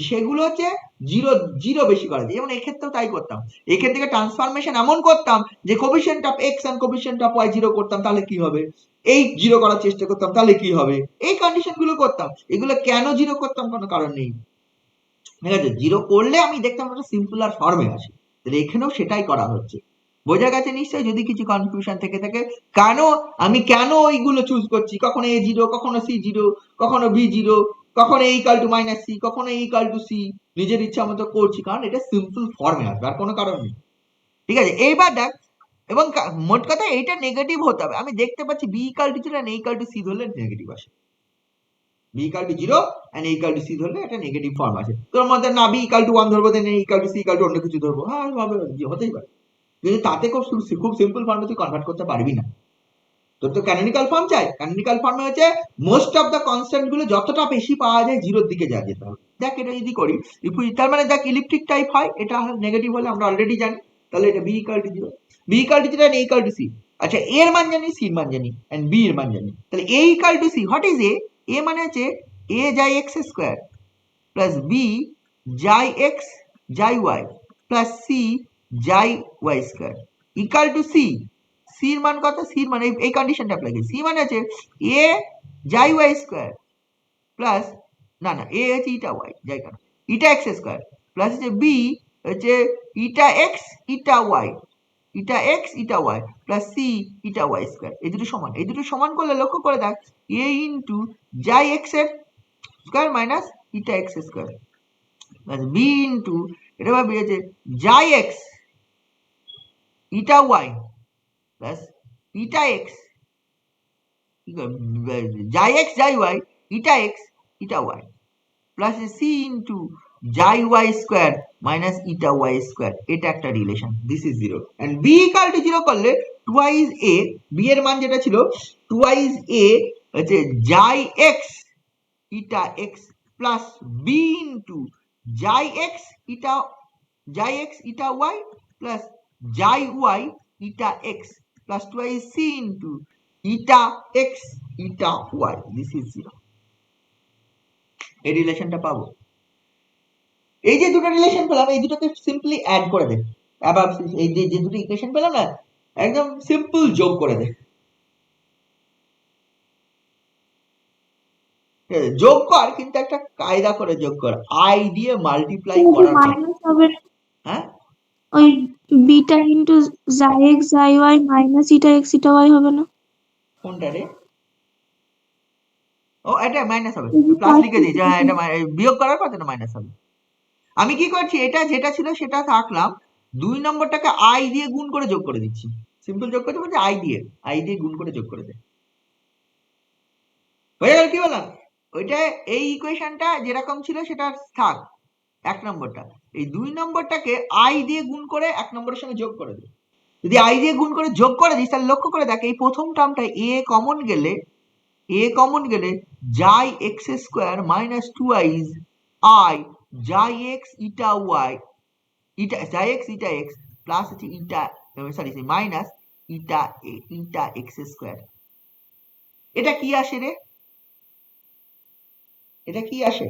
সেগুলো হচ্ছে জিরো জিরো বেশি করা যায়। যেমন এক্ষেত্রেও তাই করতাম, এক্ষেত্রে থেকে ট্রান্সফরমেশন এমন করতাম যে coefficient of x and coefficient of y zero করতাম, তাহলে কি হবে? এই জিরো করার চেষ্টা করতাম, তাহলে কি হবে? এই কন্ডিশন গুলো করতাম। এগুলো কেন জিরো করতাম কোনো কারণ নেই, ঠিক আছে? জিরো করলে আমি দেখতাম একটা সিম্পলার ফর্মে আসে, তাহলে এখানেও সেটাই করা হচ্ছে। বোঝা গেছে নিশ্চয়ই? যদি কিছু কনফিউশন থেকে থাকে কেন ওইগুলো চুজ করছি, কখনো এ জিরো, কখনো সি জিরো, কখনো বি জিরো, কখনো এই ইকাল টু মাইনাস সি, কখনো এই ইকাল টু সি, নিজের ইচ্ছা মতো করছি, কারণ এটা সিম্পল ফর্মে আসবে, আর কোনো কারণ নেই। ঠিক আছে, এইবার দেখ, এবং মোট কথা এইটা নেগেটিভ হতে হবে। আমি দেখতে পাচ্ছি b equal to zero, a equal to c ধরলে নেগেটিভ আসে, b equal to 0 and a equal to c ধরলে একটা নেগেটিভ ফর্ম আছে। তোর মধ্যে না b equal to 1 ধরবো, দেন a equal to c equal to অন্য কিছু ধরবো, হ্যাঁ হবে, হতেই পারে। কিন্তু তাতে খুব সিম্পল ফর্মে তুই কনভার্ট করতে পারবি না। তোর তো ক্যানোনিক্যাল ফর্ম চাই। ক্যানোনিক্যাল ফর্মে হচ্ছে মোস্ট অফ দ্য কনস্ট্যান্ট গুলো যতটা বেশি পাওয়া যায় জিরোর দিকে যা যেতে হবে। দেখ এটা যদি করি, তার মানে দেখ ইলেকট্রিক টাইপ হয়, এটা নেগেটিভ হলে আমরা অলরেডি জানি, তাহলে এটা b equal to 0, b equal to 0 and a equal to c। আচ্ছা, a এর মান জানি, c এর মান জানি, and b এর মান জানি, তাহলে a equal to c, what is a? a মানে হচ্ছে a যাই x স্কয়ার প্লাস b যাই x যাই y প্লাস c যাই y square equal to c। c এর মান কত? c এর মানে এই কন্ডিশনটা অ্যাপ্লাই করি, c মানে আছে a যাই y স্কয়ার প্লাস, না a হচ্ছে ইটা y যাই কারণ ইটা x স্কয়ার প্লাস হচ্ছে b হচ্ছে ইটা x eta y, eta x eta y plus c ইটা y স্কয়ার। এই দুটো সমান, এই দুটো সমান করলে লক্ষ্য করে দেখ a ইনটু যাই x এর square minus eta x square plus b into এটা ভাবি আছে যাই x eta y plus eta x, যাই x যাই y eta x eta y plus c into যাই y square minus eta y square. এটা একটা relation, this is zero. And b equal to zero করলে টুয়াইজ a, b এর মান যেটা ছিল টুয়াইজ a হচ্ছে যাই x ইটা x প্লাস b ইনটু যাই x ইটা y প্লাস যাই y eta x plus twice c into eta x eta y, this is zero. এই রিলেশনটা পাবো। এই যে দুটো রিলেশন পেলাম, এই দুটোকে সিম্পলি অ্যাড করে দে। আবার এই যে দুটো ইকুয়েশন পেলাম না, একদম সিম্পল যোগ করে দে। যোগ কর, কিন্তু একটা কায়দা করে যোগ কর, আই দিয়ে মাল্টিপ্লাই করার মাইনাস হবে, হ্যাঁ ওই বিটা ইনটু যাই এক্স যাই ওয়াই মাইনাস ইটা এক্স ইটা ওয়াই হবে না? কোনটা রে? ও এটা মাইনাস হবে, প্লাস লিখে দিয়েছি, হ্যাঁ এটা বিয়োগ করার পর এটা মাইনাস হবে। আমি কি করছি, এটা যেটা ছিল সেটা থাকলাম, 2 নম্বরটাকে আই দিয়ে গুণ করে যোগ করে দিচ্ছি। সিম্পল যোগ করতে বলছি, আই দিয়ে গুণ করে যোগ করে দে, হয়ে গেল। কি বললাম, ওইটা এই ইকুয়েশনটা যেরকম ছিল সেটা থাক, 1 নম্বরটা। এই 2 নম্বরটাকে আই দিয়ে গুণ করে 1 নম্বরের সঙ্গে যোগ করে দে। যদি আই দিয়ে গুণ করে যোগ করে দিস, তাহলে লক্ষ্য করে দেখ এই প্রথম টার্মটা এ কমন গেলে যাই x square minus 2i I যাই এক্স ইটা ওয়াই ইটা যাই এক্স ইটা এক্স প্লাস হচ্ছে ইটা, সরি মাইনাস ইটা এক্স স্কোয়ার। এটা কি আসে রে? এটা কি আসে?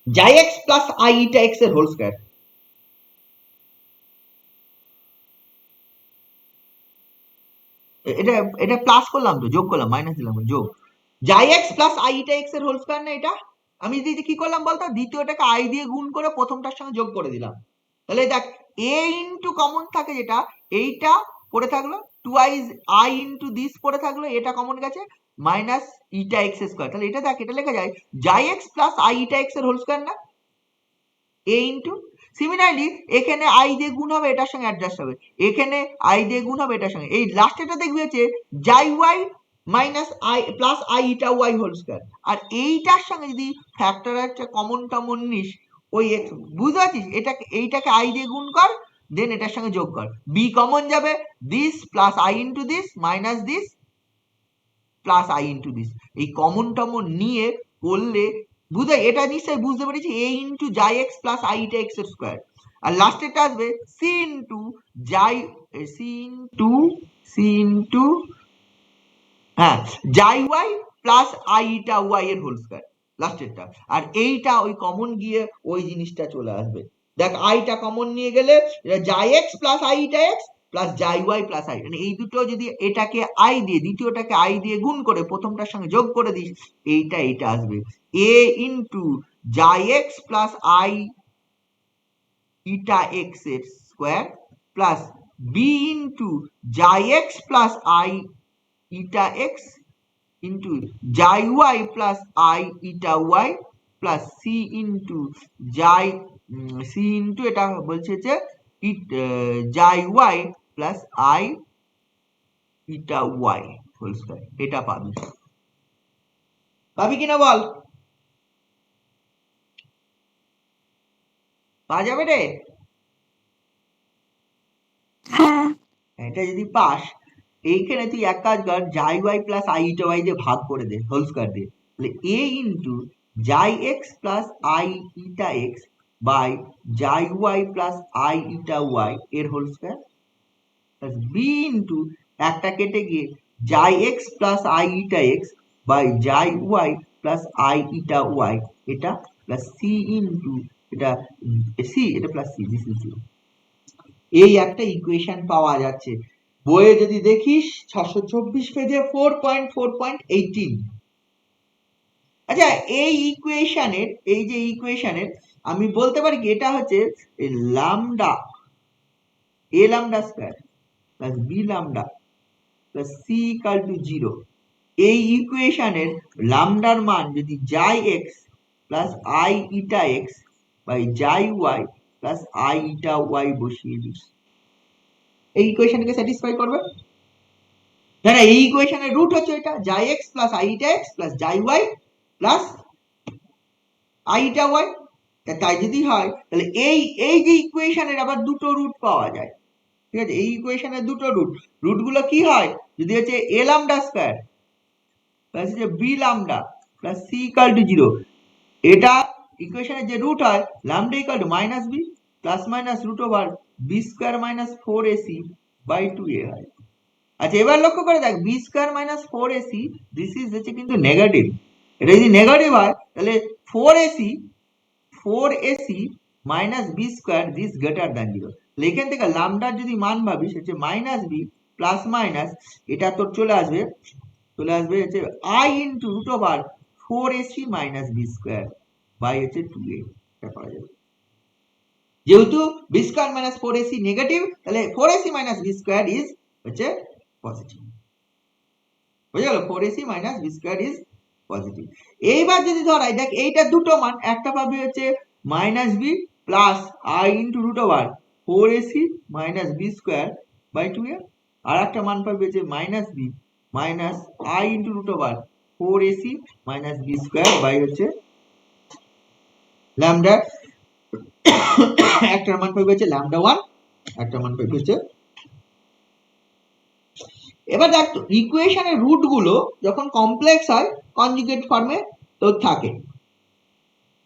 জাই x plus i eta x এর হোল স্কয়ার। এটা এটা প্লাস করলাম তো, যোগ করলাম, মাইনাস দিলাম, যোগ। জাই x plus i eta x এর হোল স্কয়ার না এটা? আমি যদি কি করলাম বলতো, দ্বিতীয়টাকে আই দিয়ে গুণ করে প্রথমটার সঙ্গে যোগ করে দিলাম। তাহলে দেখ, এ ইন্টু কমন থাকে যেটা, এইটা পড়ে থাকলো, টুয়াইজ আই ইন্টু দিস পড়ে থাকলো, এটা কমন গেছে, মাইনাস ইটা এক্স স্কয়ার। তাহলে এটা দেখ, এটা লেখা যায় জাই x plus i eta x এর হোল স্কয়ার না? এ ইন্টু, সিমিলারলি এখানে আই দিয়ে গুণ হবে, এটার সঙ্গে অ্যাডজাস্ট হবে, এখানে আই দিয়ে গুণ হবে এটার সঙ্গে, এই লাস্টেটা দেখবি হচ্ছে xi y minus i plus i eta y whole square. আর এইটার সঙ্গে যদি ফ্যাক্টর একটা কমন টমন নিস, ওই বুঝতে পারছিস, এটাকে এইটাকে আই দিয়ে গুণ কর, দেন এটার সঙ্গে যোগ কর, বি কমন যাবে, this plus i into this minus this plus i into this, এই কমন টমন নিয়ে করলে বুঝে, এটা নিশ্চয়ই বুঝতে পেরেছি, a into xi x plus i eta x এর স্কোয়ার। আর লাস্টেরটা আসবে c into xi, c into হ্যাঁ xi Y plus i eta y এর হোল স্কোয়ার লাস্টেরটা। আর এইটা ওই কমন গিয়ে ওই জিনিসটা চলে আসবে। দেখ, আইটা কমন নিয়ে গেলে জাই x plus i eta x plus xi Y plus I, মানে এই দুটো যদি এটাকে আই দিয়ে, দ্বিতীয়টাকে আই দিয়ে গুণ করে প্রথমটার সঙ্গে যোগ করে দিস, এইটা আসবে a into xi x plus i eta x এর square plus B into xi x plus i eta x into xi Y plus i eta Y plus C into xi, c into এটা বলছে যে xi Y plus i eta y whole square. এটা পাবি, পাবি কিনা বল? পাওয়া যাবে রে? হ্যাঁ। এটা যদি পাস, এইখানে তুই এক কাজ কর, xi Y plus i eta y দিয়ে ভাগ করে দে হোল স্কয়ার দিয়ে, তাহলে a into xi x plus i eta x by xi Y plus i eta y এর whole square plus B into একটা কেটে গিয়ে xi x plus i eta x by xi Y plus i eta y, এটা plus C into এটা c, এটা plus c, this is zero. এই একটা equation পাওয়া যাচ্ছে বইয়ে, যদি দেখিস 624 পেজে 4.4.18। আচ্ছা, এই ইকুয়েশনের, এই যে ইকুয়েশনের আমি বলতে পারি কি, এটা হচ্ছে lambda, a lambda square plus b lambda plus C equal to 0। এই ইকুয়েশনের লামডার মান যদি xi x plus i eta x by xi Y plus i eta y বসিয়ে দিস, এই ইকুয়েশনকে স্যাটিসফাই করবে না? না, এই ইকুয়েশনের রুট হচ্ছে এটা xi x plus i eta x plus xi Y plus i eta y. তাই যদি হয় তাহলে এই এই যে ইকুয়েশনের আবার দুটো রুট পাওয়া যায়, ঠিক আছে? এই ইকুয়েশনের দুটো রুটগুলো কি হয়, যদি হচ্ছে এ লামডা স্কয়ার প্লাস হচ্ছে b lambda plus C equal to 0, এটা ইকুয়েশনের যে রুট হয় lambda equal to minus b plus minus root over b square minus 4ac by 2a হয়। আচ্ছা, এবার লক্ষ্য করে দেখ, b square minus 4ac this is হচ্ছে কিন্তু নেগেটিভ, এটা যদি নেগেটিভ হয় তাহলে 4ac minus b square this greater than 0। এখান থেকে লামডার যদি মান ভাবিস হচ্ছে মাইনাস বি প্লাস মাইনাস, এটা তোর চলে আসবে হচ্ছে i into root over 4ac minus b square by হচ্ছে 2a, এটা পাওয়া যাবে। যেহেতু B square minus 4ac negative, তাহলে 4ac minus b square is হচ্ছে পজিটিভ, বুঝে গেল? 4ac minus b square is positive. এইবার যদি ধরাই দেখ, এইটা দুটো মান, একটা পাবি হচ্ছে minus b plus i into root over 4ac minus b square by 2a, আর একটা মান পাবি হচ্ছে minus b minus i into root over 4ac minus b square by হচ্ছে ল্যামডা। একটা মান পাবি হচ্ছে ল্যামডা 1, একটা মান পাবি হচ্ছে। এবার দেখ, ইকুয়েশনের রুট গুলো যখন কমপ্লেক্স হয় কনজুগেট ফর্মে তো থাকে।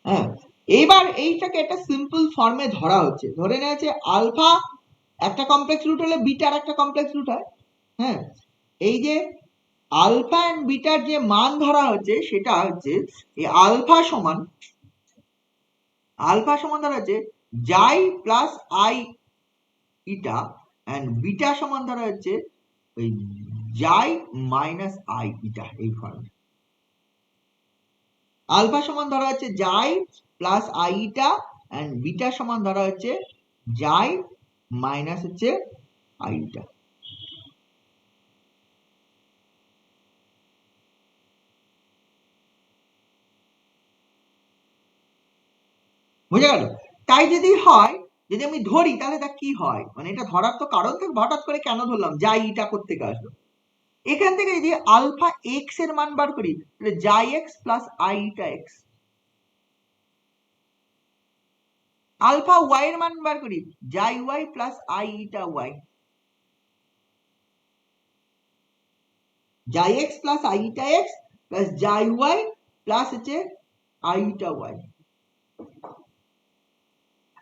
হ্যাঁ, এইবার এইটাকে একটা সিম্পল ফর্মে ধরা হচ্ছে, ধরে নেওয়া হচ্ছে আলফা একটা কমপ্লেক্স রুট হলে বিটার একটা কমপ্লেক্স রুট হয়। হ্যাঁ, এই যে আলফা এন্ড বিটার যে মান ধরা হচ্ছে সেটা হচ্ছে এই আলফা সমান ধরা হচ্ছে xi plus i eta and beta সমান ধরা হচ্ছে ওই জাই মাইনাস আই ইটা। এই ফর্মে আলফা সমান ধরা হচ্ছে xi plus i eta and beta সমান ধরা হচ্ছে জাই মাইনাস হচ্ছে আই ইটা। বুঝে গেল? তাই যদি হয়, যদি আমি ধরি তাহলে তা কি হয়, মানে এটা ধরার তো কারণ থেকে হঠাৎ করে কেন ধরলাম, যাই ইটা করতে আসলো এখান থেকে যদি আলফা এক্স এর মান বার করি তাহলে xi x plus i eta x, alpha y এর মান বার করি xi Y plus i eta y, xi x plus i eta x plus xi Y plus হচ্ছে আই ইটা ওয়াই।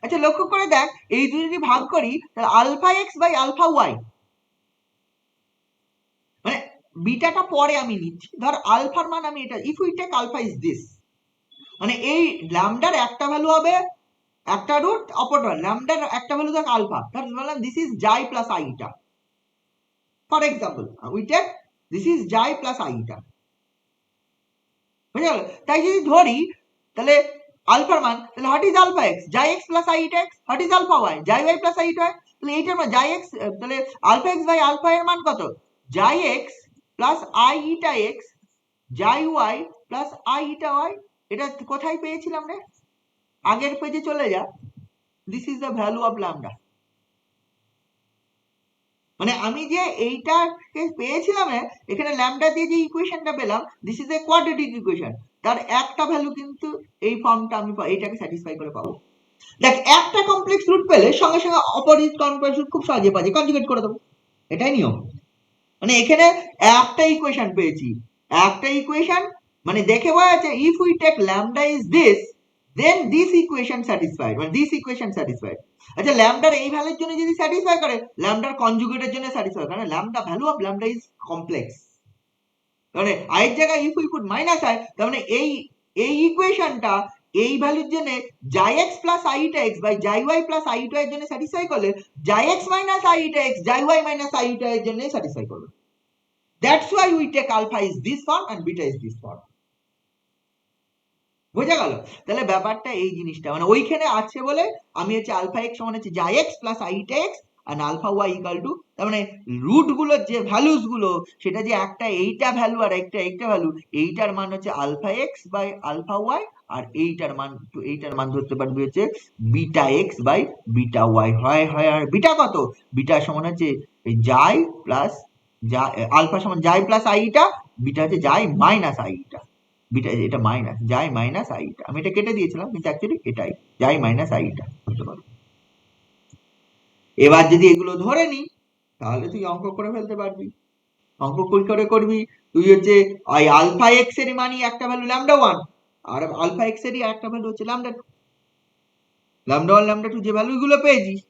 আচ্ছা লক্ষ্য করে দেখ, এই দুই যদি ভাগ করি তাহলে alpha x by alpha y, মানে বিটাটা পরে আমি নিচ্ছি, ধর আলফার মান আমি এটা, if we take alpha is this, মানে এই ল্যামডার একটা ভ্যালু হবে একটা রুট, অপর ল্যামডার একটা ভ্যালু দেখ আলফা, ধর বললাম this is xi plus i eta, for example we take this is xi plus i eta. বুঝে গেল? তাই যদি ধরি তাহলে আলফার মান, তাহলে what is alpha x, xi x plus i eta x, what is alpha y, xi Y plus i eta, তাহলে এইটার মান জাই এক্স, তাহলে আলফা এক্স বাই আলফা এর মান কত, xi x plus i eta x xi Y plus i eta y. এটা কোথায় পেয়েছিলাম রে, আগের পেজে চলে যা, this is the value of lambda. মানে আমি যে এইটাকে পেয়েছিলাম এখানে ল্যামডা দিয়ে যে ইকুয়েশনটা পেলাম, this is a quadratic equation, তার একটা ভ্যালু কিন্তু এই ফর্মটা আমি এইটাকে স্যাটিসফাই করে পাবো। দেখ একটা কমপ্লেক্স রুট পেলে সঙ্গে সঙ্গে অপোজিট কমপ্লেক্স রুট খুব সহজে পাচ্ছি, কনজুগেট করে দেবো, এটাই নিয়ম। মানে এখানে একটা ইকুয়েশন পেয়েছি, একটা ইকুয়েশন মানে দেখে বোঝা যাচ্ছে if we take lambda is this then this equation satisfied, মানে দিস ইকুয়েশন স্যাটিসফাইড। আচ্ছা ল্যামডার এই ভ্যালুর জন্য যদি স্যাটিসফাই করে, ল্যামডার কনজুগেটের জন্য স্যাটিসফাই, কারণ lambda value of lambda is complex, মানে আই এর জায়গায় if we put minus i, তার মানে এই ইকুয়েশনটা এই ভ্যালুর জন্য xi x plus i eta x by xi Y plus i eta এর জন্য স্যাটিসফাই করলে xi x minus i eta x xi y minus i eta এর জন্য স্যাটিসফাই করবে। That's why we take alpha is this form and beta is this form. বোঝা গেল? তাহলে ব্যাপারটা এই জিনিসটা, মানে ওইখানে আছে বলে আমি হচ্ছে আলফা এক্স সমান হচ্ছে xi x plus i eta x আর আলফা ওয়াই ইকুয়াল টু, তার মানে রুট গুলোর যে ভ্যালুস গুলো সেটা যে একটা এইটা ভ্যালু আর একটা এইটা ভ্যালু, এইটার মান হচ্ছে alpha x by alpha y আর এইটার মান ধরতে পারবি হচ্ছে beta x by beta y. হয় আর বিটা কত, বিটা সমান হচ্ছে জাই প্লাস আলফা সমান জাই প্লাস আইটা, বিটা হচ্ছে জাই মাইনাস আইটা, বিটা এটা মাইনাস জাই মাইনাস আইটা, আমি এটা কেটে দিয়েছিলাম কিন্তু অ্যাকচুয়ালি এটাই জাই মাইনাস আইটা করতে পারবো। এবার যদি এগুলো ধরে নি তাহলে তুই অঙ্ক করে ফেলতে পারবি। অঙ্ক কি করে করবি, তুই হচ্ছে ওই আলফা এক্স এর মানি একটা ভ্যালু ল্যামডা ওয়ান আর আলফা এক্স এরই একটা ভ্যালু হচ্ছে lambda two, lambda one lambda two যে ভ্যালুগুলো পেয়েছিস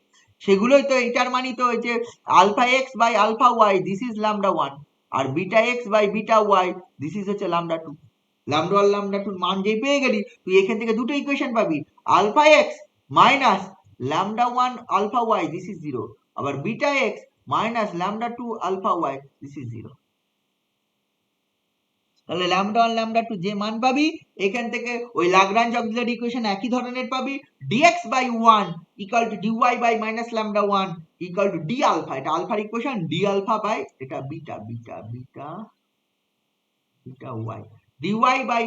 সেগুলোই তো এইটার মানি তো হচ্ছে alpha x by alpha y this is lambda one আর beta x by beta y this is হচ্ছে lambda two. Lambda one lambda টুর মান যেই পেয়ে গেলি তুই এখান থেকে দুটো ইকুয়েশন পাবি, alpha x minus lambda one alpha y this is zero, আবার beta x minus lambda two alpha y this is zero. তাহলে ল্যামডা ওয়ান ল্যামডা টু যে মান পাবি এখান থেকে ওই লাগরাঞ্জ অক্সিলারি ইকুয়েশন একই ধরনের পাবি, dx by one equal to dy by minus lambda one equal to d alpha, এটা আলফার ইকুয়েশন, ডি আলফা বাই এটা beta beta beta beta y dy by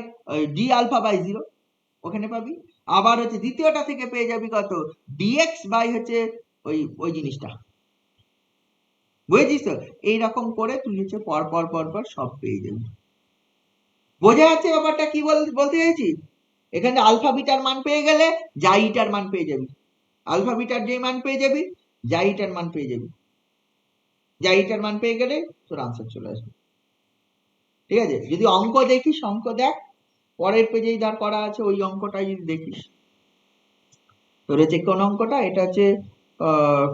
d alpha by zero ওখানে পাবি। আবার হচ্ছে দ্বিতীয়টা থেকে পেয়ে যাবি কত, dx বাই হচ্ছে ওই জিনিসটা, বুঝেছিস তো? এইরকম করে তুই হচ্ছে পর পর পর পর সব পেয়ে যাবি। বোঝা যাচ্ছে ব্যাপারটা কি বলতে চাইছি? এখানে আলফা বিটার মান পেয়ে গেলে জাই ইটার মান পেয়ে যাবি, আলফা বিটার যে মান পেয়ে যাবি জাই ইটার মান পেয়ে যাবি, জাই ইটার মান পেয়ে গেলে তোর আনসার চলে আসবে। ঠিক আছে, যদি অঙ্ক দেখিস অঙ্ক দেখ পরের পেজেই দাঁড় করা আছে, ওই অঙ্কটাই যদি দেখিস তোর হচ্ছে কোন অঙ্কটা, এটা হচ্ছে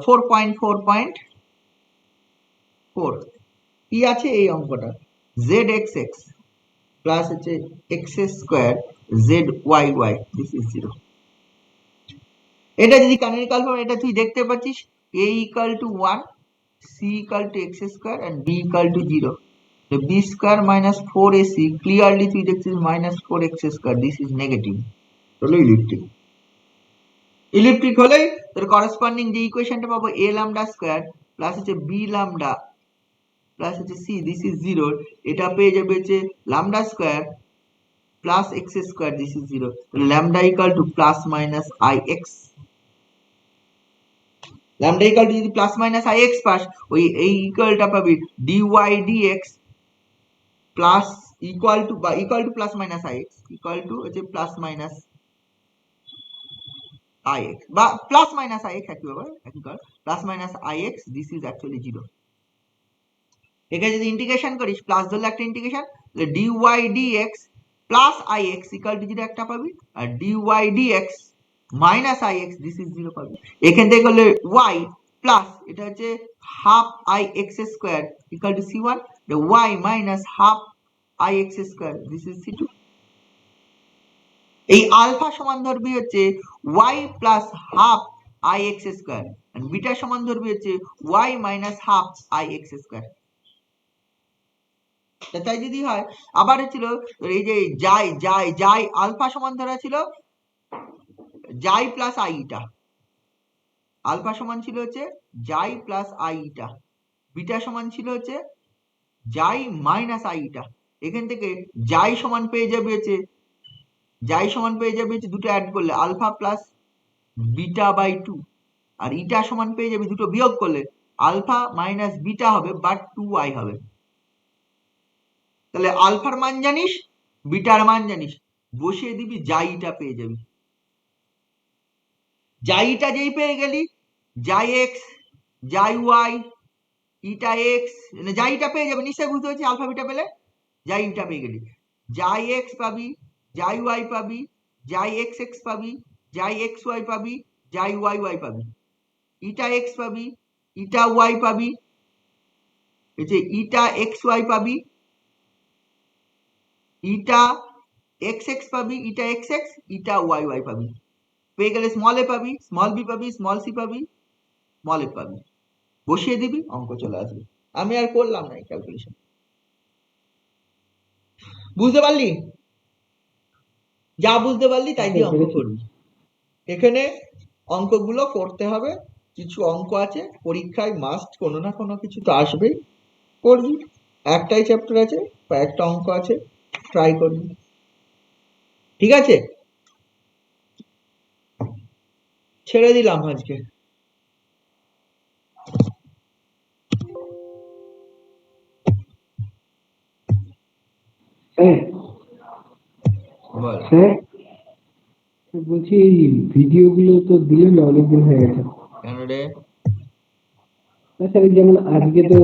4.4.4 কি আছে এই অঙ্কটা, জেড এক্স এক্স প্লাস হচ্ছে x square z Y y this is 0। এটা যদি ক্যানোনিকাল ফর্ম, এটা তুই দেখতে পাচ্ছিস a equal to 1, c equal to x square and b equal to 0। তো b square minus 4ac clearly তুই দেখছিস minus 4x square, this is negative. হলো ইলিপ্টিক। ইলিপ্টিক হলেই তোর করসপন্ডিং যে ইকুয়েশনটা পাবো a ল্যামডা স্কোয়ার প্লাস হচ্ছে b ল্যামডা প্লাস হচ্ছে c দিস ইজ 0, এটা পেয়ে যাবে হচ্ছে lambda square plus x square this is 0। Lambda equal to plus minus i x, lambda equal to যদি প্লাস মাইনাস আই এক্স পাস, ওই এই ইকুয়ালটা পাবি dy dx plus equal to বা equal to plus minus i x equal to হচ্ছে plus minus i x বা plus minus i x একই ব্যাপার, একই কর plus minus i x this is actually 0। এখানে যদি ইন্টিগ্রেশন করিস প্লাস ধরলে একটা ইন্টিগ্রেশন, তাহলে dy dx plus i x equal to 0 একটা পাবি, আর dy dx minus i x this is 0 পাবি। এখান থেকে করলে ওয়াই প্লাস এটা হচ্ছে half i x square equal to c1, y minus half i x square this is c2। এই আলফা সমান ধরবি হচ্ছে y plus half i x square, আর বিটা সমান ধরবি হচ্ছে y minus half i x square. তাই যদি হয় আবার ছিল এই যে যাই যাই যাই আলফা সমান ধরা ছিল যাই প্লাস আই ইটা, আলফা সমান ছিল হচ্ছে যাই প্লাস আই ইটা, বিটা সমান ছিল হচ্ছে যাই মাইনাস আই ইটা। এখান থেকে যাই সমান পেয়ে যাবে হচ্ছে দুটো অ্যাড করলে আলফা প্লাস বিটা বাই 2, আর ইটা সমান পেয়ে যাবে দুটো বিয়োগ করলে আলফা মাইনাস বিটা হবে বাট 2y হবে। তাহলে আলফার মান জানিস, বিটার মান জানিস, বসিয়ে দিবি যাইটা পেয়ে যাবি। যাইটা যেই পেয়ে গেলি যাই এক্স যাই ওয়াই ইটা এক্স যাইটা পেয়ে যাবে, নিশ্চয়ই বুঝতে পারছি আলফা বিটা পেলে যাইটা পেয়ে গেলি। যাই এক্স পাবি, যাই ওয়াই পাবি, যাই এক্স এক্স পাবি, যাই এক্স ওয়াই পাবি, যাই ওয়াই ওয়াই পাবি, ইটা এক্স পাবি, ইটা ওয়াই পাবি, এই যে ইটা এক্স ওয়াই পাবি, ইটা এক্স এক্স পাবি, ইটা x x eta y Y পাবি। পেয়ে গেলে স্মল এ পাবি, স্মল বি পাবি, স্মল সি পাবি, স্মল এফ পাবি, বসিয়ে দিবি অঙ্ক চলে আসবে। আমি আর করলাম না এই ক্যালকুলেশন, বুঝতে পারলি? যা বুঝতে পারলি তাই দিয়ে অঙ্ক করবি। এখানে অঙ্কগুলো করতে হবে, কিছু অঙ্ক আছে পরীক্ষায় মাস্ট কোনো না কোনো কিছু তো আসবেই, করবি। একটাই চ্যাপ্টার আছে, কয়েকটা অঙ্ক আছে, ট্রাই করবি, ঠিক আছে? ছেড়ে দিলাম আজকে। বল। স্যার বলছি এই ভিডিও গুলো তো দিলেন না, অনেকদিন হয়ে গেছে। কেন রে? স্যার যেমন আজকে তো